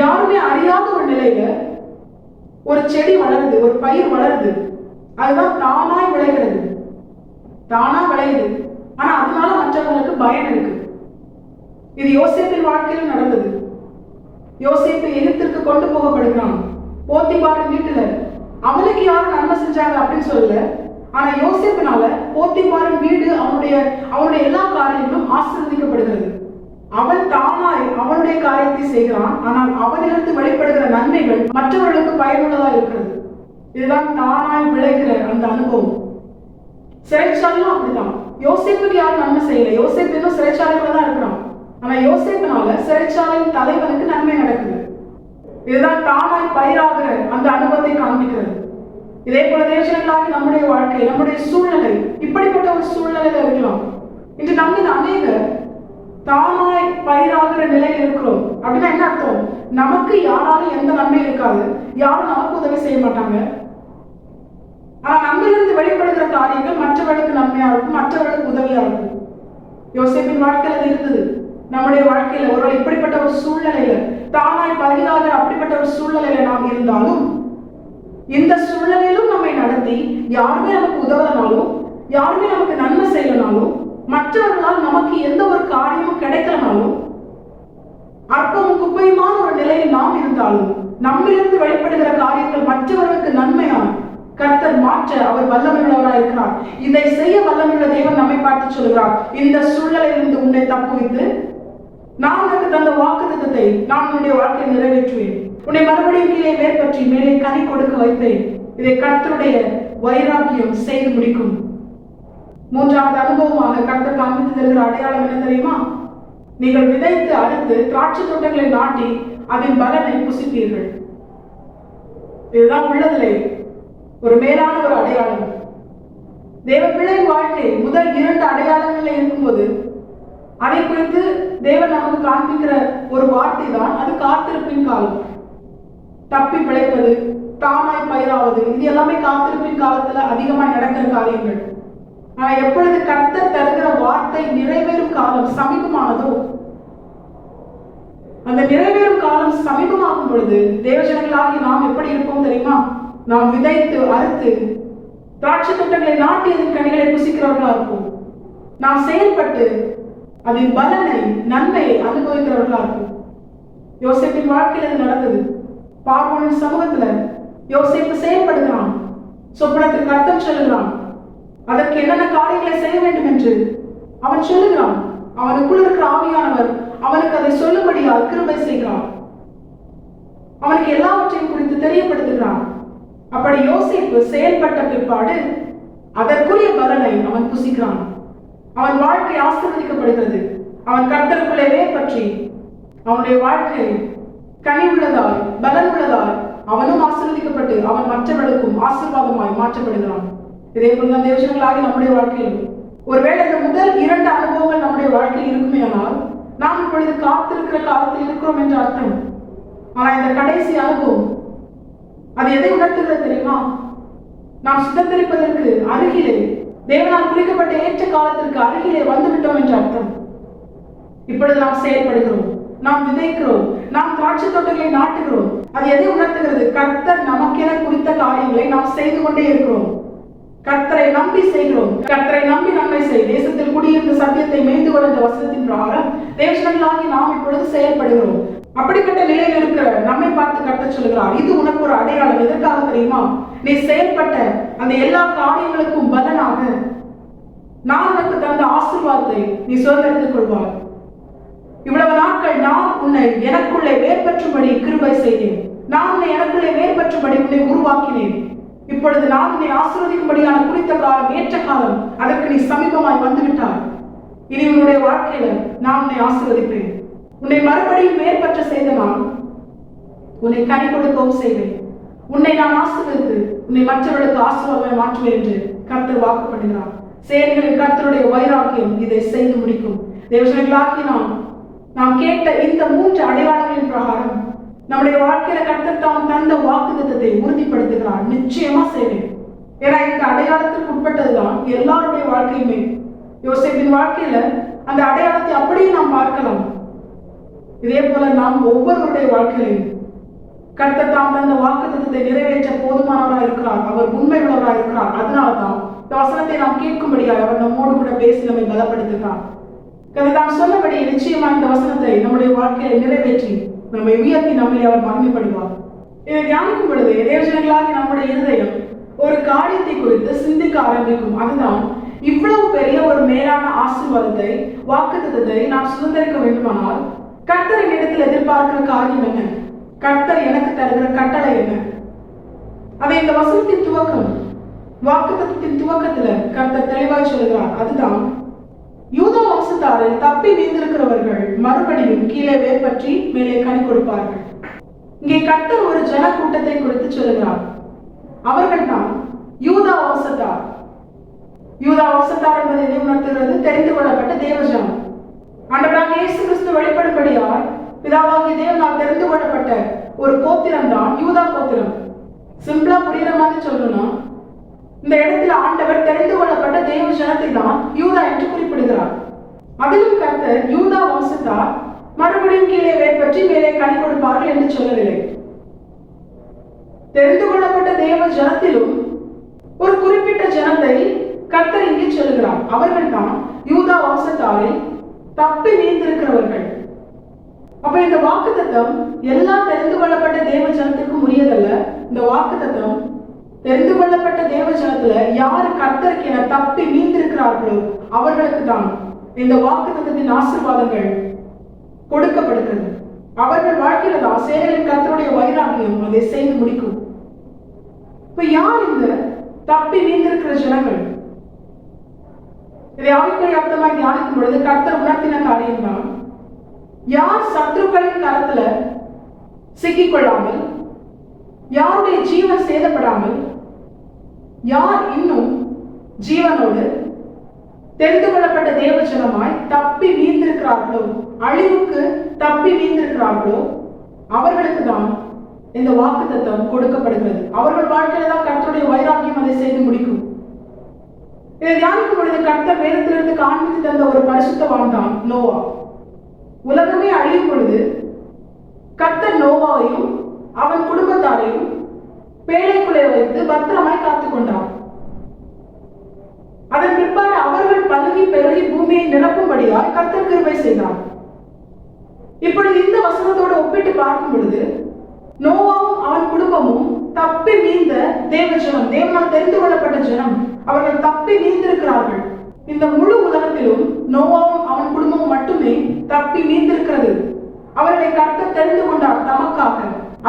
யாருமே அறியாத ஒரு நிலையில ஒரு செடி வளருது, ஒரு பயிர் வளருது. அதுதான் தானாய் விளைகிறது, தானா விளையுது. ஆனா அதனால மற்றவங்களுக்கு பயன் இருக்கு. இது யோசேப்பின் வாழ்க்கையில் நடந்தது. யோசேப்பு எகிப்திற்கு கொண்டு போகப்படுகிறான். போத்திபாரின் வீட்டுல அவனுக்கு யாரும் நன்மை செஞ்சாங்க அப்படின்னு சொல்லல. ஆனா யோசேப்பினால போத்திபாரின் வீடு அவனுடைய எல்லா காரியங்களும் ஆசீர்வதிக்கப்படுகிறது. அவன் தானாய் அவனுடைய காரியத்தை செய்கிறான். ஆனால் அவனிலிருந்து வெளிப்படுகிற நன்மைகள் மற்றவர்களுக்கு பயனுள்ளதா இருக்கிறது. இதுதான் தானாய் விளைகிற அந்த அனுபவம். சிறைச்சாலையும் அப்படிதான். யோசேப்புக்கு யாரும் நன்மை செய்யல, யோசேப்பு இன்னும் சிறைச்சாலையில தான் இருக்கிறான். ஆனா யோசேப்பினால சிறைச்சாலையின் தலைவனுக்கு நன்மை நடக்குது. இதுதான் தானாய் பயிராகிற அந்த அனுபவத்தை காண்பிக்கிறது. இதே போல தேசங்களாகி நம்முடைய வாழ்க்கை, நம்முடைய சூழ்நிலை இப்படிப்பட்ட ஒரு சூழ்நிலையில இருக்கலாம். இன்று நம்மில் அநேகர் தானாய் பயிராகிற நிலையில் இருக்கிறோம். அப்படின்னா என்ன அர்த்தம்? நமக்கு யாராலும் எந்த நன்மை இருக்காது, யாரும் நமக்கு உதவி செய்ய மாட்டாங்க. ஆனா நம்மிலிருந்து வெளிப்படுகிற காரியங்கள் மற்றவர்களுக்கு நன்மையா இருக்கும், மற்றவர்களுக்கு உதவியா இருக்கும். யோசேப்பின் வாழ்க்கையில் அது இருந்தது. நம்முடைய வாழ்க்கையில ஒரு இப்படிப்பட்ட ஒரு சூழ்நிலையில தானாய் பயிராகிற அப்படிப்பட்ட ஒரு சூழ்நிலையில நாம் இருந்தாலும், இந்த சூழ்நிலையிலும் நம்மை நடத்தி யாருமே நமக்கு உதவலனாலும், யாருமே நமக்கு நன்மை செய்யலனாலும், மற்றவர்களால் நமக்கு எந்த ஒரு காரியமும் கிடைக்கலனாலும், அற்பமும் குப்பையுமான ஒரு நிலையில் நாம் இருந்தாலும், நம்மிலிருந்து வெளிப்படுகிற காரியங்கள் மற்றவர்களுக்கு நன்மையான கர்த்தர் மாற்ற அவர் வல்லமையுள்ளவராக இருக்கிறார். இதை செய்ய வல்லமையுள்ள தேவன் நம்மை பார்த்து சொல்கிறார், இந்த சூழ்நிலையிலிருந்து உன்னை தப்புவித்து நான் உனக்கு தந்த வாக்குத்தத்தத்தை நான் உன்னுடைய வாழ்க்கையை நிறைவேற்றுவேன். உன்னை மறுபடியும் கீழே வேர் பற்றி மேலே கனி கொடுக்க வைப்பேன். இதை கர்த்தருடைய வைராக்கியம் செய்து முடிக்கும். மூன்றாவது அனுபவமாக கர்த்தர் காண்பித்து தருகிற அடையாளம் என்ன தெரியுமா? நீங்கள் விதைத்து அறுத்து திராட்சை தோட்டங்களை நாட்டி அதன் பலனை புசிப்பீர்கள். இதுதான் உள்ளதிலே ஒரு மேலான ஒரு அடையாளம். தேவ பிள்ளை வாழ்க்கை முதல் 2 அடையாளங்கள்ல இருக்கும்போது அதை குறித்து தேவன் நமக்கு காண்பிக்கிற ஒரு வார்த்தை தான் அது காத்திருப்பின் காலம். தப்பி பிழைப்பது, தானாய் பயிராவது, இது எல்லாமே காத்திருப்பின் காலத்துல அதிகமாக நடக்கிற காரியங்கள். ஆனா எப்பொழுது கர்த்தர் தருகிற வார்த்தை நிறைவேறும் காலம் சமீபமானதோ, அந்த நிறைவேறும் காலம் சமீபமாகும் பொழுது தேவஜனங்களாகி நாம் எப்படி இருப்போம் தெரியுமா? நாம் விதைத்து அறுத்து திராட்சை தோட்டங்களை நாட்டி அதன் கனிகளை புசிக்கிறவர்களா இருப்போம். நாம் செயல்பட்டு அதன் பலனை, நன்மையை அனுபவிக்கிறவர்களா இருக்கும். யோசேப்பின் வாழ்க்கையில் அது நடந்தது. பார்வோனின் சமூகத்துல யோசேப்பு செயல்படுகிறான். சொப்பனத்திற்கு அர்த்தம் சொல்லுகிறான். அதற்கு என்னென்ன காரியங்களை செய்ய வேண்டும் என்று அவன் சொல்லுகிறான். அவனுக்குள் இருக்கிற ஆவியானவர் அவனுக்கு அதை சொல்லும்படியால் கிருபை செய்கிறான். அவனுக்கு எல்லாவற்றையும் குறித்து தெரியப்படுத்துகிறான். அப்படி யோசேப்பு செயல்பட்ட பிற்பாடு அதற்குரிய பலனை அவன் புசிக்கிறான். அவன் வாழ்க்கை ஆசீர்வதிக்கப்படுகிறது. அவன் கர்த்தருக்குள்ளே வேர் பற்றி அவனுடைய வாழ்க்கை கனி உள்ளதாய் பலன் உள்ளதாய் அவனும் ஆசீர்வதிக்கப்பட்டு அவன் மற்றவர்களுக்கும் ஆசீர்வாதமாய் மாற்றப்படுகிறான். இதே போலதான் தேவஜனங்களாகி நம்முடைய வாழ்க்கையில் ஒருவேளை இந்த முதல் 2 அனுபவங்கள் நம்முடைய வாழ்க்கையில் இருக்குமே ஆனால் நாம் இப்பொழுது காத்திருக்கிற காலத்தில் இருக்கிறோம் என்ற அர்த்தம். ஆனா இந்த கடைசி அனுபவம் அது எதை உணர்த்துகிறது தெரியுமா? நாம் சுதந்திரிப்பதற்கு அருகிலே, தேவனால் குறிக்கப்பட்ட ஏற்ற காலத்திற்கு அருகிலே வந்துவிட்டோம் என்ற அர்த்தம். இப்பொழுது நாம் செயல்படுகிறோம், நாம் விதைக்கிறோம், நாம் திராட்சை தோட்டங்களை நாட்டுகிறோம். அது எதை உணர்த்துகிறது? கர்த்தர் நமக்கென குறித்த காரியங்களை நாம் செய்து கொண்டே இருக்கிறோம். கர்த்தரை நம்பி செய்கிறோம். கர்த்தரை நம்பி நன்மை செய், தேசத்தில் குடியிருந்த சத்தியத்தை மேய்ந்து கொண்ட வசனத்தின் பிரகாரம் தேவஜனங்களாகி நாம் இப்பொழுது செயல்படுகிறோம். அப்படிப்பட்ட நிலையில் இருக்கிற நம்மை பார்த்து கர்த்தர் சொல்கிறார், இது உனக்கு ஒரு அடையாளம். எதற்காக தெரியுமா? நீ செயல்பட்ட அந்த எல்லா காரியங்களுக்கும் பலனாக நான் உனக்கு தந்த ஆசீர்வாதத்தை நீ சுதந்திரித்துக் கொள்வாய். இவ்வளவு நாட்கள் நான் உன்னை எனக்குள்ளே வேர்பற்றும்படி கிருபை செய்தேன். நான் உன்னை எனக்குள்ளே வேர்பற்றும்படி உன்னை உருவாக்கினேன். இப்பொழுது நான் உன்னை ஆசீர்வதிக்கும்படியான குறித்த காலம், ஏற்ற காலம், அதற்கு நீ சமீபமாய் வந்துவிட்டாய். இனி உன்னுடைய வாழ்க்கையில நான் உன்னை ஆசீர்வதிப்பேன். உன்னை மறுபடியும் வேர்பற்ற செய்த நான் உன்னை கனி கொடுக்கவும் செய்வேன். உன்னை நான் ஆசீர்வதித்து உன்னை மற்றவர்களுக்கு ஆசீர்வாதமாய் மாற்றுவேன் என்று கர்த்தர் வாக்குப்படுகிறார். சேனைகளின் கர்த்தருடைய வைராக்கியம் இதை செய்து முடிக்கும். தேவஜனங்களாகி நாம் கேட்ட இந்த 3 அடையாளங்களின் பிரகாரம் நம்முடைய வாழ்க்கையில கர்த்தர் தாம் தந்த நிச்சயமா செய்வேன். ஏன்னா இந்த அடையாளத்துக்கு உட்பட்டதுதான் எல்லாருடைய வாழ்க்கையுமே. யோசேப்பின் வாழ்க்கையில அந்த அடையாளத்தை அப்படியே நாம் பார்க்கலாம். இதே போல நாம் ஒவ்வொருவருடைய வாழ்க்கையிலும் கர்த்தர் தாம் தந்த வாக்குத்தத்தத்தை நிறைவேற்ற போதுமானவராக இருக்கிறார். அவர் உண்மை உள்ளவராக இருக்கிறார். அதனால்தான் இந்த வசனத்தை நாம் கேட்கும்படியாக அவர் நம்மோடு கூட பேசி நம்மை பலப்படுத்துகிறார். நாம் சொன்னபடி நிச்சயமா இந்த வசனத்தை நம்முடைய வாழ்க்கையை நிறைவேற்றி நம்மை உயர்த்தி நம்மை அவர் மகிமைப்படுவார். இதை தியானிக்கும் பொழுது தேவஜனங்களாகி நம்முடைய இருதயம் ஒரு காரியத்தை குறித்து சிந்திக்க ஆரம்பிக்கும். அதுதான் இவ்வளவு பெரிய ஒரு மேலான ஆசீர்வாதத்தை, வாக்குத்தத்தத்தை நாம் சுதந்திரிக்க வேண்டுமானால் கர்த்தர் இடத்தில் எதிர்பார்க்கிற காரியம் என்ன? கர்த்தர் எனக்கு தருகிற கட்டளை என்ன? அதை இந்த வசனத்தின் துவக்கம், வாக்குத்தத்தத்தின் துவக்கத்துல கர்த்தர் தெளிவாய் சொல்கிறார். அதுதான் யூதா வம்சத்தாரில் தப்பி வீழ்ந்திருக்கிறவர்கள் மறுபடியும் கீழே வேர் பற்றி மேலே கனி கொடுப்பார்கள். இங்கே கர்த்தர் ஒரு ஜன கூட்டத்தை குறித்து சொல்கிறார். அவர்கள் தான் யூதா வம்சத்தார். யூதா வம்சத்தார் என்பதை எதை உணர்த்துகிறது? தெரிந்து கொள்ளப்பட்ட தேவஜனம். ஆண்டவராகிய இயேசு கிறிஸ்து வெளிப்படும்படியாய் பிதாவாகிய தேவனால் தெரிந்து கொள்ளப்பட்ட ஒரு கோத்திரம் தான் யூதா கோத்திரம். சிம்பிளா புரியுற மாதிரி சொல்லணும், இந்த இடத்துல ஆண்டவர் தெரிந்து கொள்ளப்பட்ட தேவ ஜனத்தை தான் யூதா என்று குறிப்பிடுகிறார். அதிலும் கர்த்தர் யூதா வம்சத்தார் மறுபடியும் கீழே வேர் பற்றி மேலே கனி கொடுப்பார்கள் என்று சொல்லவில்லை. தெரிந்து கொள்ளப்பட்ட தேவ ஜனத்திலும் ஒரு குறிப்பிட்ட ஜனத்தை கர்த்தர் இங்கே சொல்லுகிறார். அவர்கள் தான் யூதா வம்சத்தாரில் தப்பி வீழ்ந்திருக்கிறவர்கள். அப்ப இந்த வாக்குத்தத்தம் எல்லா தெரிந்து கொள்ளப்பட்ட தேவ ஜனத்திற்கும் உரியதல்ல. இந்த வாக்குத்தத்தம் தெரிந்து கொள்ளப்பட்ட தேவ ஜனத்துல யாரு கர்த்தருக்கு என தப்பி வீழ்ந்திருக்கிறார்களோ அவர்களுக்கு தான் இந்த வாக்குத்தத்தத்தின் ஆசீர்வாதங்கள் கொடுக்கப்படுகிறது. அவர்கள் வாழ்க்கையில தான் சேனைகளின் கர்த்தருடைய வைராகியம் அதை செய்து முடிக்கும். இப்ப யார் இந்த தப்பி வீழ்ந்திருக்கிற ஜனங்கள்? இதை ஆவிக்குரிய அர்த்தமாய் தியானிக்கும் பொழுது கர்த்தர் உணர்த்தின காரியம் தான், யார் சத்துருக்களின் கரத்துல சிக்கிக்கொள்ளாமல், யாருடைய ஜீவன் சேதப்படாமல், யார் இன்னும் ஜீவனோடு தெரிந்து கொள்ளப்பட்ட தேவ ஜனமாய் தப்பி வீழ்ந்திருக்கிறார்களோ, அழிவுக்கு தப்பி வீழ்ந்திருக்கிறார்களோ அவர்களுக்கு தான் இந்த வாக்குத்தத்தம் கொடுக்கப்படுகிறது. அவர்கள் வாழ்க்கையில தான் கர்த்தருடைய வைராக்கியம் அதை செய்து முடிக்கும். இதை தியானிக்கும் பொழுது கர்த்தர் வேதத்திலிருந்து காண்பித்து தந்த ஒரு பரிசுத்தவான் தான் நோவா. உலகமே அழியும் பொழுது கர்த்தர் நோவாவையும் அவன் குடும்பத்தாரையும் பேழைக்குள்ளே வைத்து பத்திரமாய் காத்துக் கொண்டார். அதன் பிற்பாடு அவர்கள் பல்கி பெருகி பூமியை நிரப்பும்படியால் கர்த்தர் கிருபை செய்தார். இப்பொழுது இந்த வசனத்தோடு ஒப்பிட்டு பார்க்கும் பொழுது நோவாவும் அவன் குடும்பமும் தப்பி வீழ்ந்த தேவ ஜனம், தேவனால் தெரிந்து கொள்ளப்பட்ட ஜனம். அவர்கள் தப்பி வீழ்ந்திருக்கிறார்கள். இந்த முழு உலகத்திலும் நோவாவும் அவன் குடும்பமும் மட்டுமே தப்பி வீழ்ந்திருக்கிறது. அவர்களை கர்த்தர் தெரிந்து கொண்டார் தமக்காக.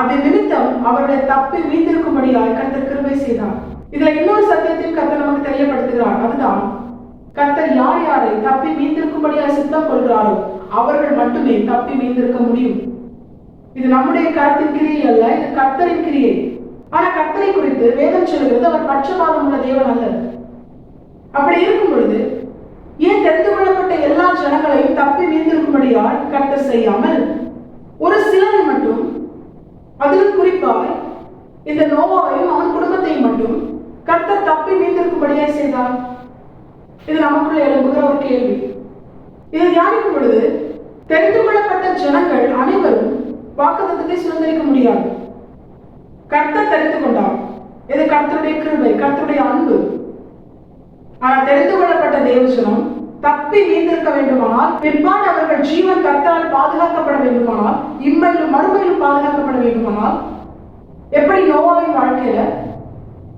அதன் நிமித்தம் அவர்களை தப்பி வீழ்ந்திருக்கும்படியாய் கர்த்தர் கிருபை செய்தார். இதுல இன்னொரு சத்தியத்தையும் கர்த்தர் நமக்கு தெரியப்படுத்துகிறார். அதுதான் கர்த்தர் யார் யாரை தப்பி வீழ்ந்திருக்கும்படியாய் சித்தம் கொள்கிறாரோ அவர்கள் மட்டுமே தப்பி வீழ்ந்திருக்க முடியும். இது நம்முடைய கருத்தின் கிரியை அல்ல, இது கர்த்தரின் கிரியை. ஆனா கர்த்தரை குறித்து வேதம் சொல்கிறது அவர் பட்சபாதம் உள்ள தேவன் அல்ல. அப்படி இருக்கும் பொழுது ஏன் தெரிந்து கொள்ளப்பட்ட எல்லா ஜனங்களையும் தப்பி வீழ்ந்திருக்கும்படியால் கர்த்தர் செய்யாமல் ஒரு சிலரை மட்டும், அதிலும் குறிப்பாக இந்த நோவாவையும் அவன் குடும்பத்தையும் மட்டும் கர்த்தர் தப்பி வீழ்ந்திருக்கும்படியா செய்தார்? இது நமக்குள்ள எழும்புகிற ஒரு கேள்வி. இதை தியானிக்கும் பொழுது தெரிந்து கொள்ளப்பட்ட ஜனங்கள் அனைவரும் வாக்குத்தத்தத்தை சுதந்திரிக்க முடியாது. கர்த்தர் தெரிந்து கொண்டார். இது கர்த்தருடைய கிருபை, கர்த்தருடைய அன்பு. ஆனால் தெரிந்து கொள்ளப்பட்ட தேவஜனம் தப்பி வீழ்ந்திருக்க வேண்டுமானால், பிற்பாடு அவர்கள் ஜீவன் கர்த்தரால் பாதுகாக்கப்பட வேண்டுமானால், இம்மையிலும் மறுமையிலும் பாதுகாக்கப்பட வேண்டுமானால், எப்படி நோவாவின் வாழ்க்கையில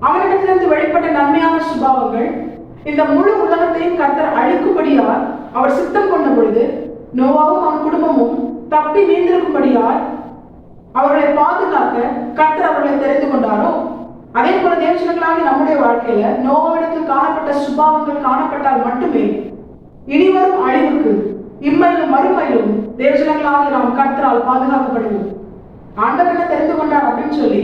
அவனிடத்திலிருந்து வெளிப்பட்ட நன்மையான சுபாவங்கள் இந்த முழு உலகத்தையும் கர்த்தர் அழிக்கும்படியால் அவர் சித்தம் கொண்ட பொழுது நோவாவும் அவன் குடும்பமும் தப்பி வீழ்ந்திருக்கும்படியால் அவர்களை பாதுகாக்க கர்த்தர் அவர்களை தெரிந்து கொண்டாரோ, அதே போல தேவஜனங்களாகி நம்முடைய வாழ்க்கையில நோவாவிடத்தில் காணப்பட்ட சுபாவங்கள் காணப்பட்டால் மட்டுமே இனிவரும் அழிவுக்கு இம்மையிலும் மறுமையிலும் தேவஜனங்களாகி நாம் கர்த்தரால் பாதுகாக்கப்படுவோம். ஆண்டவர் என்ன தெரிந்து கொண்டார் அப்படின்னு சொல்லி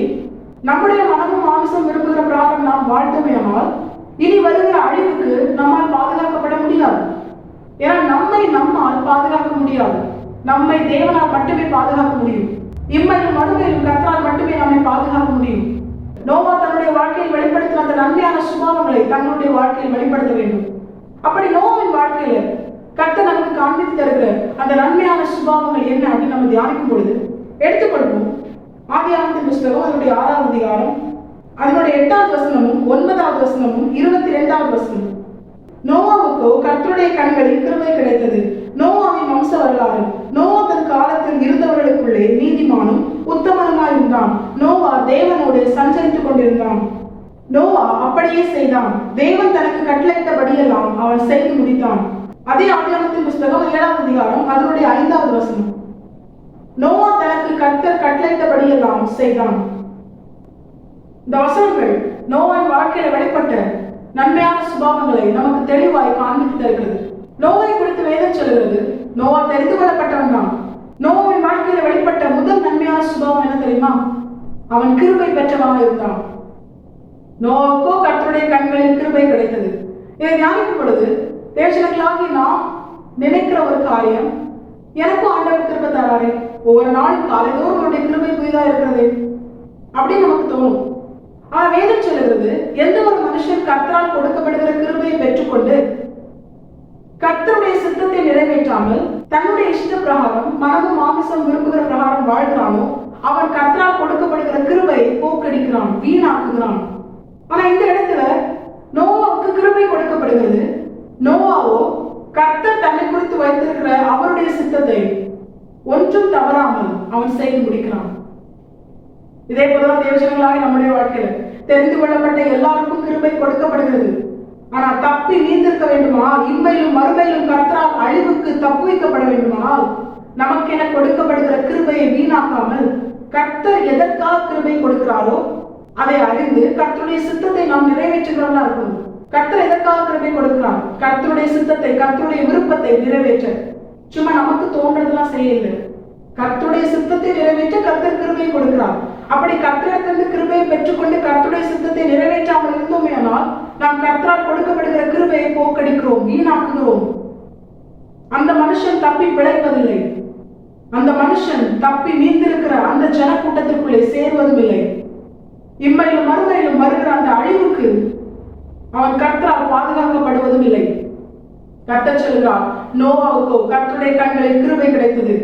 நம்முடைய மனமும் மாமிசம் விரும்புகிற பிரகாரம் நாம் வாழ்ந்தோமேயானால் இனி வருகிற அழிவுக்கு நம்மால் பாதுகாக்கப்பட முடியாது. ஏன்னா நம்மால் பாதுகாக்க முடியாது. நம்மை தேவனால் மட்டுமே பாதுகாக்க முடியும். இம்மையிலும் மறுமையிலும் கர்த்தரால் மட்டுமே நம்மை பாதுகாக்க முடியும். நோவா தன்னுடைய நன்மையான சுபாவங்களை தங்களுடைய வாழ்க்கையில் வெளிப்படுத்த வேண்டும். அப்படி நோவாவின் வாழ்க்கையில கர்த்தர் நமக்கு காண்பித்து தருகிற அந்த நன்மையான சுபாவங்கள் என்ன அப்படின்னு நம்ம தியானிக்கும் பொழுது எடுத்துக்கொள்வோம். ஆதியாகமத்தின் புஸ்தகம் அதனுடைய 6ஆம் அதிகாரம் அதனுடைய 8வது வசனமும் 9வது வசனமும் 22வது வசனமும். நோவாவுக்கோ கர்த்தருடைய கண்களில் கிருபை கிடைத்தது. நோவாவின் வம்ச வரலாறு. நோவா தன் காலத்தில் இருந்தவர்களுக்குள்ளே நீதிமானும் உத்தமனுமாய் இருந்தான். நோவா தேவனோடு சஞ்சரித்துக் கொண்டிருந்தான். நோவா அப்படியே செய்தான். தேவன் தனக்கு கட்டளையிட்டபடியெல்லாம் அவன் செய்து முடித்தான். அதே ஆதியாகமத்தின் புஸ்தகம் 7வது அதிகாரம் அதனுடைய 5வது வசனம். நோவா தனக்கு கர்த்தர் கட்டளையிட்டபடியெல்லாம் செய்தான். இந்த வசனங்கள் நோவாவின் வாழ்க்கையில வெளிப்பட்ட நன்மையான சுபாவங்களை நமக்கு தெளிவாய் காண்பித்து தருகிறது. நோவை குறித்து வேதம் சொல்கிறது, நோவா தெரிந்து கொள்ளப்பட்டவன் தான். நோவாவின் வாழ்க்கையில வெளிப்பட்ட முதல் நன்மையான சுபாவம் என்ன தெரியுமா? அவன் கிருபை பெற்றவனாக இருந்தான். நோவாவுக்கோ கர்த்தருடைய கண்களில் கிருபை கிடைத்தது. இதை தியானிக்கும் பொழுது தேவஜனங்களாகி நாம் நினைக்கிற ஒரு காரியம், எனக்கும் ஆண்டவர் கிருபை தராரே, ஒவ்வொரு நாளும் காலைதோறும் அவருடைய கிருபை புதிதா இருக்கிறது அப்படின்னு நமக்கு தோணும். ஆனா வேதம் சொல்லுகிறது, எந்த ஒரு மனுஷன் கர்த்தரால் கொடுக்கப்படுகிற கிருபையை பெற்றுக்கொண்டு கர்த்தருடைய சித்தத்தை நிறைவேற்றாமல் தன்னுடைய இஷ்ட பிரகாரம் மனமும் மாமிசம் விரும்புகிற பிரகாரம் வாழ்கிறானோ அவன் கர்த்தரால் கொடுக்கப்படுகிற கிருபையை போக்கடிக்கிறான், வீணாக்குகிறான். ஆனா இந்த இடத்துல நோவாவுக்கு கிருபை கொடுக்கப்படுகிறது. நோவாவோ கர்த்தர் தன்னை குறித்து வைத்திருக்கிற அவருடைய சித்தத்தை ஒன்றும் தவறாமல் அவன் செய்து முடிக்கிறான். இதே போலதான் தேவஜனங்களாக நம்முடைய வாழ்க்கையில தெரிந்து கொள்ளப்பட்ட எல்லாருக்கும் கிருபை கொடுக்கப்படுகிறது. ஆனா தப்பி நீந்திருக்க வேண்டுமானால், இம்மையிலும் மறுமையிலும் கர்த்தரால் அழிவுக்கு தப்பு வைக்கப்பட வேண்டுமானால் நமக்கென கொடுக்கப்படுகிற கிருபையை வீணாக்காமல் கர்த்தர் எதற்காக கிருபை கொடுக்கிறாரோ அதை அறிந்து கர்த்தருடைய சித்தத்தை நாம் நிறைவேற்றுகிறவர்களா இருக்கணும். கர்த்தர் எதற்காக கிருபை கொடுக்கிறார்? கர்த்தருடைய சித்தத்தை, கர்த்தருடைய விருப்பத்தை நிறைவேற்ற. சும்மா நமக்கு தோன்றதெல்லாம் செய்யல. கர்த்தருடைய சித்தத்தை நிறைவேற்ற கர்த்தர் கிருபை கொடுக்கிறார். அப்படி கர்த்தரிடத்திலிருந்து கிருபையை பெற்றுக்கொண்டு கர்த்தருடைய சித்தத்தை நிறைவேற்றாமல் இருந்தோமே ஆனால் நாம் கர்த்தரால் கொடுக்கப்படுகிற கிருபையை போக்கடிக்கிறோம், வீணாக்குகிறோம். அந்த மனுஷன் தப்பி பிழைப்பதில்லை. அந்த மனுஷன் தப்பி மீந்திருக்கிற அந்த ஜனக்கூட்டத்திற்குள்ளே சேருவதும் இல்லை. இம்மையிலும் மறுமையிலும் வருகிற அந்த அழிவுக்கு அவன் கர்த்தரால் பாதுகாக்கப்படுவதும் இல்லை. கர்த்தர் சொல்கிறார், நோவாவுக்கோ கர்த்தருடைய கண்களில் கிருபை கிடைத்தது.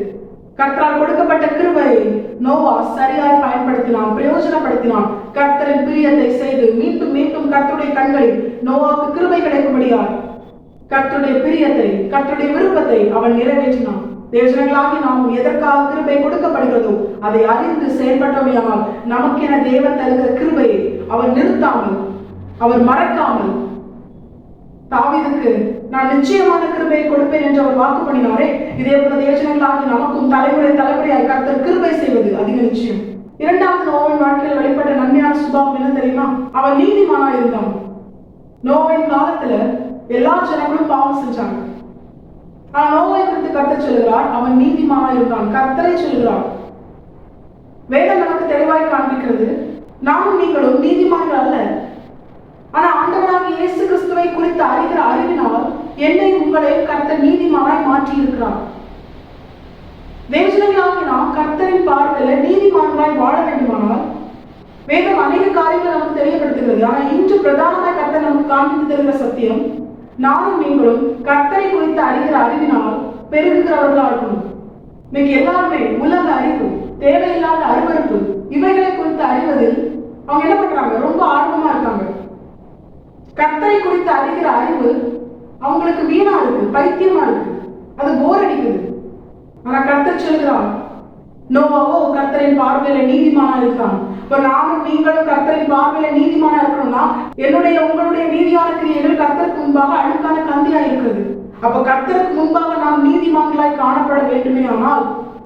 கர்த்தரால் கொடுக்கப்பட்ட கிருபையை நோவா சரியாய் பயன்படுத்தினான், பிரயோஜனப்படுத்தினான். கர்த்தரின் பிரியத்தை செய்து மீண்டும் மீண்டும் கர்த்தருடைய கண்களில் நோவாவுக்கு கிருபை கிடைக்கும்படியால் கர்த்தருடைய பிரியத்தை, கர்த்தருடைய விருப்பத்தை அவன் நிறைவேற்றினான். தேவஜனங்களாகி நாம் எதற்காக கிருபை கொடுக்கப்படுகிறதோ அதை அறிந்து செயல்பட்டோமையானால் நமக்கென தேவன் தருகிற கிருபையை அவர் நிறுத்தாமல், அவர் மறக்காமல், தாவீதுக்கு நான் நிச்சயமான கிருபையை கொடுப்பேன் என்று அவர் வாக்கு பண்ணினாரே, இதே போல தேவஜனங்களாகி நமக்கும் தலைமுறை தலைமுறையாய் கர்த்தர் கிருபை செய்வது அதிக நிச்சயம். இரண்டாவது நோவின் வாழ்க்கையில் வெளிப்பட்ட நன்மையான சுபாவம் என்ன தெரியுமா? அவன் நீதிமானா இருந்தான். நோவின் காலத்துல எல்லா ஜனங்களும் பாவம் செஞ்சாங்க. ஆனா நோவை குறித்து கர்த்தர் சொல்கிறார், அவன் நீதிமானா இருந்தான். கர்த்தரை சொல்கிறார். வேதம் நமக்கு தெளிவாய் காண்பிக்கிறது, நாமும் நீங்களும் நீதிமான்கள் அல்ல. ஆனா ஆண்டவராக இயேசு கிறிஸ்துவை குறித்து அறிகிற அறிவினால் என்னை உங்களை கர்த்தர் நீதிமானாய் மாற்றி இருக்கிறார். தேவஜனங்களாகி நாம் கர்த்தரின் பார்வையில நீதிமான்களாய் வாழ வேண்டுமானால் வேதம் அநேக காரியங்களை நமக்கு தெரியப்படுத்துகிறது. ஆனா இன்று பிரதானமாய் கர்த்தர் நமக்கு காண்பித்து தருகிற சத்தியம், நானும் நீங்களும் கர்த்தரை குறித்து அறிகிற அறிவினால் பெருகுகிறவர்களா இருக்கணும். இன்னைக்கு எல்லாருமே உலக அறிவு, தேவையில்லாத அருவருப்பு, இவைகளை குறித்து அறிவதில் அவங்க என்ன பண்றாங்க? ரொம்ப ஆர்வமா இருக்காங்க. கர்த்தரை குறித்து அறிகிற அறிவு அவங்களுக்கு வீணா இருக்கு, பைத்தியமா இருக்கு, அது போர் அடிக்குது. ஆனா கர்த்தர் சொல்கிறார், நோவாவோ கர்த்தரின் பார்வையில நீதிமானா இருக்கான். இப்ப நானும் நீங்களும் கர்த்தரின் பார்வையில நீதிமானா இருக்கணும்னா என்னுடைய உங்களுடைய நீதியான கிரியைகள் கர்த்தருக்கு முன்பாக அழுக்கான கந்தியா இருக்கிறது. அப்ப கர்த்தருக்கு முன்பாக நாம் நீதிமான்களாய் காணப்பட வேண்டுமே ஆனால்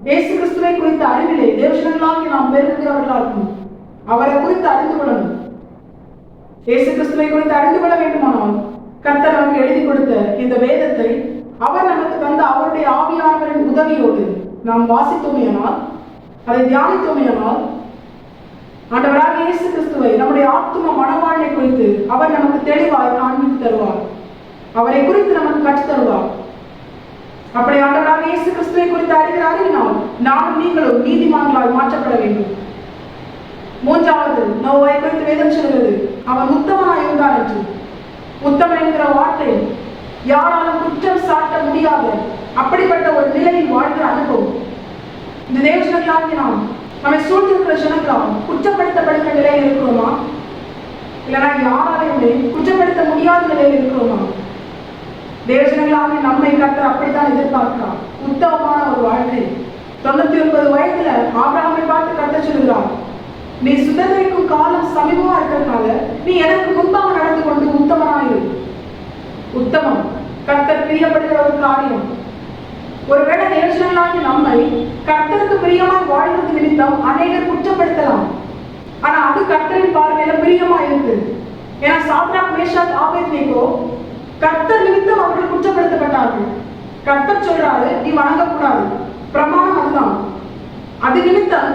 இயேசு கிறிஸ்துவை குறித்த அறிவிலே தேவஜனங்களாகி நாம் பெருகுகிறவர்களா இருக்கணும். அவரை குறித்து அறிந்து கொள்ளணும். இயேசு கிறிஸ்துவை குறித்து அறிந்து கொள்ள வேண்டுமானால் கர்த்தர் நமக்கு எழுதி கொடுத்த இந்த வேதத்தை அவர் நமக்கு தந்த அவருடைய ஆவியானவரின் உதவியோடு நாம் வாசித்தோமையானால், அதை தியானித்தோமையானால் ஆண்டவராக இயேசு கிறிஸ்துவை, நம்முடைய ஆத்தும மனவாழ்வை குறித்து அவர் நமக்கு தெளிவாய் காண்பித்து தருவார். அவரை குறித்து நமக்கு கற்றுத் தருவார். அப்படி ஆண்டவராக இயேசு கிறிஸ்துவை குறித்து அறிகிற அறிவினால் நானும் நீங்களும் நீதிமான்களாய் மாற்றப்பட வேண்டும். மூன்றாவது முதலாவது நோவாய் குறித்து வேதம் சொல்கிறது, அவன் உத்தமனாய் இருந்தான் என்று. உத்தமன் என்கிற வார்த்தை யாராலும் குற்றம் சாட்ட முடியாத அப்படிப்பட்ட ஒரு நிலையில் வாழ்கிற அனுபவம். இந்த தேவஜனங்களாகி நாம் நம்மை சூழ்ந்திருக்கிற ஜனங்களாம் குற்றப்படுத்தப்படுகிற நிலையில் இருக்கிறோமா, இல்லைன்னா யாராலையுமே குற்றப்படுத்த முடியாத நிலையில் இருக்கிறோமா? தேவஜனங்களாகி நம்மை கர்த்தர் அப்படித்தான் எதிர்பார்க்கிறார். உத்தமமான ஒரு வாழ்க்கை. 99 வயதுல ஆபிரகாமை பார்த்து கர்த்தர் சொல்கிறார், நீ சுதந்திரிக்கும் காலம் சமீபமா இருக்கிறதுனால நீ எனக்கு முன்பாக நடந்து கொண்டு உத்தமனாயிரு. உத்தமம் கர்த்தர் பிரியப்படுகிற ஒரு காரியம். ஒருவேளை தேவஜனங்களாகி நம்மை கர்த்தருக்கு பிரியமாய் வாழ்கிறது நிமித்தம் அநேகர் குற்றப்படுத்தலாம். ஆனா அது கர்த்தரின் பார்வையில பிரியமா இருக்கு. ஏன்னா சாத்ராக், மேஷாக், ஆபேத்நேகோ கர்த்தர் நிமித்தம் அவர்கள் குற்றப்படுத்தப்பட்டார்கள். கர்த்தர் சொல்றாரு, நீ வணங்கக்கூடாது, பிரமாணம் அதுதான். அது நிமித்தம்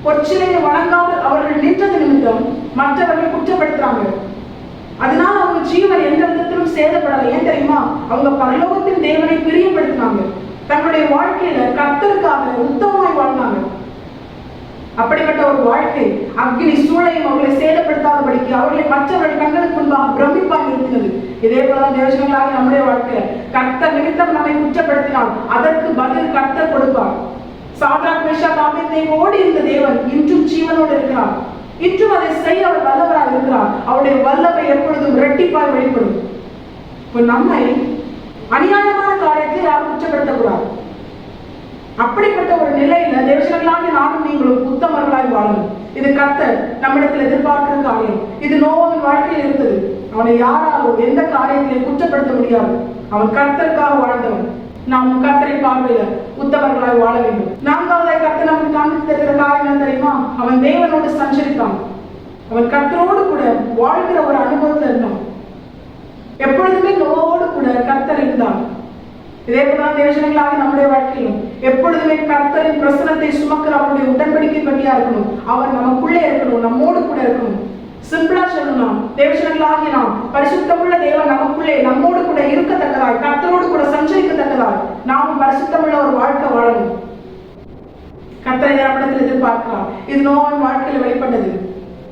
பொற்சிலையை வணங்காமல் அவர்கள் நின்றது நிமித்தம் மற்றவர்கள் குற்றப்படுத்துறாங்க. அதனால அவங்க ஜீவன் எந்த விதத்திலும் சேதப்படலை. ஏன் தெரியுமா? அவங்க பரலோகத்தின் தேவனை பிரியப்படுத்தினாங்க. தங்களுடைய வாழ்க்கையில கர்த்தருக்காக உத்தமமாய் வாழ்ந்தாங்க. அப்படிப்பட்ட ஒரு வாழ்க்கை அக்னி சூளையும் அவர்களை சேதப்படுத்தாதபடிக்கு அவர்களை மற்றவர்கள் கண்களுக்கு முன்பாக பிரமிப்பாக நிறுத்தினது. இதே போலதான் தேவஜனங்களாக நம்முடைய வாழ்க்கையில கர்த்தர் நிமித்தம் நம்மை குற்றப்படுத்தினால் அதற்கு பதில் கர்த்தர் கொடுப்பார். சாத்ராக், மேஷாக், ஆபேத்நேகோவோடு இந்த தேவன் இன்றும் ஜீவனோடு இருக்கிறார். இன்றும் அதை செய்ய அவர் வல்லவராக இருக்கிறார். அவருடைய வல்லமை எப்பொழுதும் இரட்டிப்பாய் வெளிப்படும். இப்ப நம்மை அநியாயமான காரியத்தை யாரும் குற்றப்படுத்தக்கூடாது. அப்படிப்பட்ட ஒரு நிலையில தேவஜனங்களாக நானும் நீங்களும் உத்தமர்களாய் வாழணும். இது கர்த்தர் நம்மிடத்தில் எதிர்பார்க்கிற காரியம். இது நோவாவின் வாழ்க்கையில் இருந்தது. அவனை யாராலும் எந்த காரியத்திலையும் குற்றப்படுத்த முடியாது. அவன் கர்த்தருக்காக வாழ்ந்தவன். நாம் கர்த்தரை பார்வையில உத்தமர்களாய் வாழ வேண்டும். 4வதாய் கர்த்தர் நமக்கு காண்பித்து தருகிற காரியம் என்ன தெரியுமா? அவன் தேவனோடு சஞ்சரித்தான். அவன் கர்த்தரோடு கூட வாழ்கிற ஒரு அனுபவத்தில் இருந்தான். எப்பொழுதுமே நோவோடு கூட கர்த்தர் இருந்தான். இதே போலதான் தேவஜனங்களாக நம்முடைய வாழ்க்கையிலும் எப்பொழுதுமே கர்த்தரின் பிரசனத்தை சுமக்கிற அவருடைய உடன்படிக்கை பற்றியா இருக்கணும். அவர் நமக்குள்ளே இருக்கணும், நம்மோடு கூட இருக்கணும். சிம்பிளா சொல்லணும், தேவஜனங்களாகி நாம் பரிசுத்தமுள்ள தேவன் நமக்குள்ளே நம்மோடு கூட இருக்கத்தக்கதாய், கர்த்தரோடு கூட சஞ்சரிக்கத்தக்கதாய் நாம் பரிசுத்தமுள்ள ஒரு வாழ்க்கை வாழணும். கர்த்தரை நம்மிடத்தில் எதிர்பார்க்கிறார். இது நோவின் வாழ்க்கையில் வெளிப்பட்டது.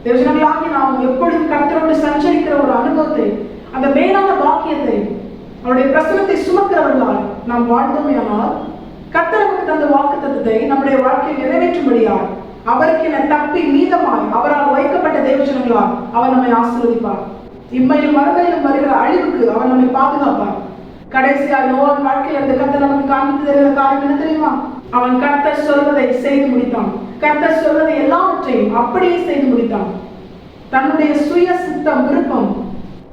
தேவஜனங்களாகி நாம் எப்பொழுதும் கர்த்தரோடு சஞ்சரிக்கிற ஒரு அனுபவத்தை, அந்த மேலான பாக்கியத்தை, அவருடைய பிரசனத்தை சுமக்கிறவர்களால் நாம் வாழ்ந்தோமையானால் கர்த்தர் நமக்கு தந்த வாக்குத்தத்தத்தை நம்முடைய வாழ்க்கையில் நிறைவேற்றும்படியால் அவருக்கு என தப்பி மீதமாய் அவரால் வைக்கப்பட்ட தேவஜனங்களால் அவர் நம்மை ஆசீர்வதிப்பார். இம்மையிலும் மறுமையிலும் வருகிற அழிவுக்கு அவர் நம்மை பாதுகாப்பார். கடைசியாக நோவாவின் வாழ்க்கையில் இருந்த கர்த்தர் நமக்கு காண்பித்து தருகிற காரியம் என்ன தெரியுமா? அவன் கர்த்தர் சொல்வதை செய்து முடித்தான். கர்த்தர் சொல்வதை எல்லாவற்றையும் அப்படியே செய்து முடித்தான். தன்னுடைய சுய சித்தம், விருப்பம்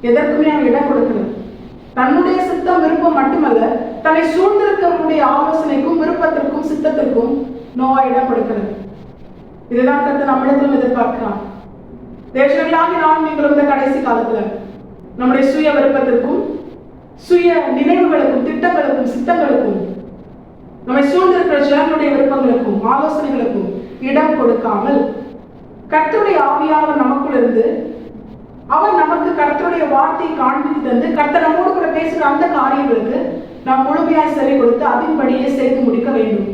எதற்குமே அவன் இடம் கொடுக்கிறது. தன்னுடைய சித்தம், விருப்பம் மட்டுமல்ல, தன்னை சூழ்ந்திருக்கிறவருடைய ஆலோசனைக்கும் விருப்பத்திற்கும் சித்தத்திற்கும் நோவா இடம் கொடுக்கிறது. இதுதான் கர்த்தர் நம்மிடத்திலும் எதிர்பார்க்கிறார். தேவஜனங்களாகி நாம் நீங்களும் இந்த கடைசி காலத்துல நம்முடைய சுய விருப்பத்திற்கும் சுய நினைவுகளுக்கும் திட்டங்களுக்கும் சித்தங்களுக்கும் நம்மை சூழ்ந்திருக்கிற ஜனங்களுடைய விருப்பங்களுக்கும் ஆலோசனைகளுக்கும் இடம் கொடுக்காமல் கர்த்தருடைய ஆவியானவர் நமக்குள் இருந்து அவர் நமக்கு கர்த்தருடைய வார்த்தையை காண்பித்து தந்து கர்த்தர் நம்மோடு கூட பேசுகிற அந்த காரியங்களுக்கு நாம் முழுமையாய் செவி கொடுத்து அதன்படியே செய்து முடிக்க வேண்டும்.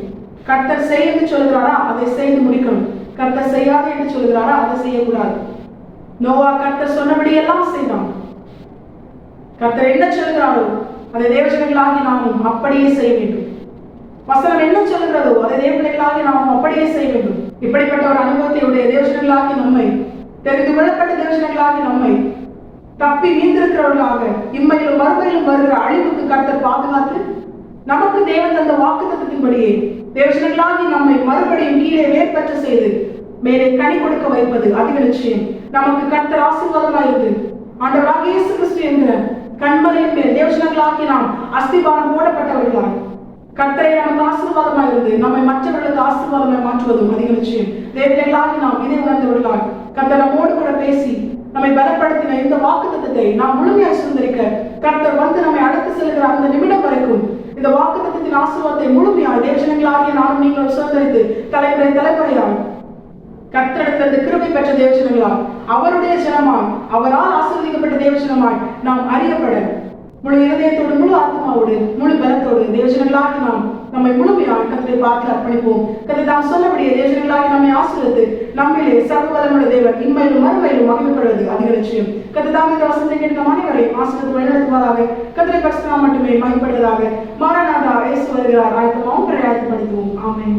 கர்த்தர் செய் என்று சொல்கிறாரா, அதை செய்து முடிக்கணும். கர்த்தர் செய்யாது என்று சொல்கிறாரா, அதை செய்யக்கூடாது. நோவா கர்த்தர் சொன்னபடி எல்லாம் செய்தான். கர்த்தர் என்ன சொல்கிறாரோ அதை தேவஜனங்களாகி நாமும் அப்படியே செய்ய வேண்டும். வசனம் என்ன சொல்கிறதோ அதை தேவஜனங்களாகி நாமும் அப்படியே செய்ய வேண்டும். இப்படிப்பட்ட ஒரு அனுபவத்தை உடைய தேவஜனங்களாகி நம்மை, தெரிந்து கொள்ளப்பட்ட தேவஜனங்களாகி நம்மை தப்பி மீந்திருக்கிறவர்களாக இம்மையிலும் மறுமையிலும் வருகிற அழிவுக்கு கர்த்தர் பாதுகாத்து நமக்கு தேவன் தந்த வாக்குத்தத்தத்தின்படியே தேவஜனங்களாகி நம்மை மறுபடியும் கீழே வேர்பற்ற செய்து மேலே கனி கொடுக்க வைப்பது அதிக நிச்சயம். நமக்கு கர்த்தர் ஆசீர்வாதமாயிருந்து ஆண்டவராகிய இயேசு கிறிஸ்து என்கிற கண்மலையின் மேல் தேவஜனங்களாகி நாம் அஸ்திபாரம் போடப்பட்டவர்களாய் கர்த்தரை நமக்கு ஆசீர்வாதமாயிருந்து நம்மை மற்றவர்களுக்கு ஆசீர்வாதமாய் மாற்றுவதும் அதிக நிச்சயம். தேவஜனங்களாகி நாம் இதை உணர்ந்தவர்களாய் கர்த்தர் நம்மோடு கூட பேசி நம்மை பலப்படுத்தின இந்த வாக்குத்தத்தத்தை நாம் முழுமையாக சுதந்திரிக்க கர்த்தர் வந்து நம்மை அழைத்து செல்கிற அந்த நிமிடம் வரைக்கும் இந்த வாக்குத்தத்தத்தின் ஆசீர்வாதத்தை முழுமையாக தேவஜனங்களாகிய நானும் நீங்களும் சுதந்திரித்து தலைமுறை தலைமுறையால் கர்த்தரிடத்திலிருந்து கிருபை பெற்ற தேவஜனங்களால் அவருடைய ஜனமாய் அவரால் ஆசீர்வதிக்கப்பட்ட தேவஜனமாய் நாம் அறியப்பட முழு இருதயத்தோடு முழு ஆத்மாவோடு முழு பலத்தோடு தேவஜனங்களாகி நாம் நம்மை முழுமையாக கர்த்தரை பார்த்து அர்ப்பணிப்போம். கர்த்தர் தாம் சொன்னபடியே தேவஜனங்களாகி நம்மை ஆசீர்வதித்து நம்மிலே சர்வ வல்லமையுள்ள தேவன் இன்மையிலும் மறுமையிலும் மகிமைப்படுவது அதிக நிச்சயம். கர்த்தர் தாம் இந்த வசனத்தை கேட்ட நம் அனைவரையும் ஆசீர்வதித்து வழிநடத்துவாராக. கர்த்தரை பரிசுத்த நாமம் மட்டுமே மகிமைப்படுவதாக. மாரநாதா இயேசு வருகிறார். ஆயத்தமாகவும் பிரயாயத்தப்படுத்துவோம். ஆமென்.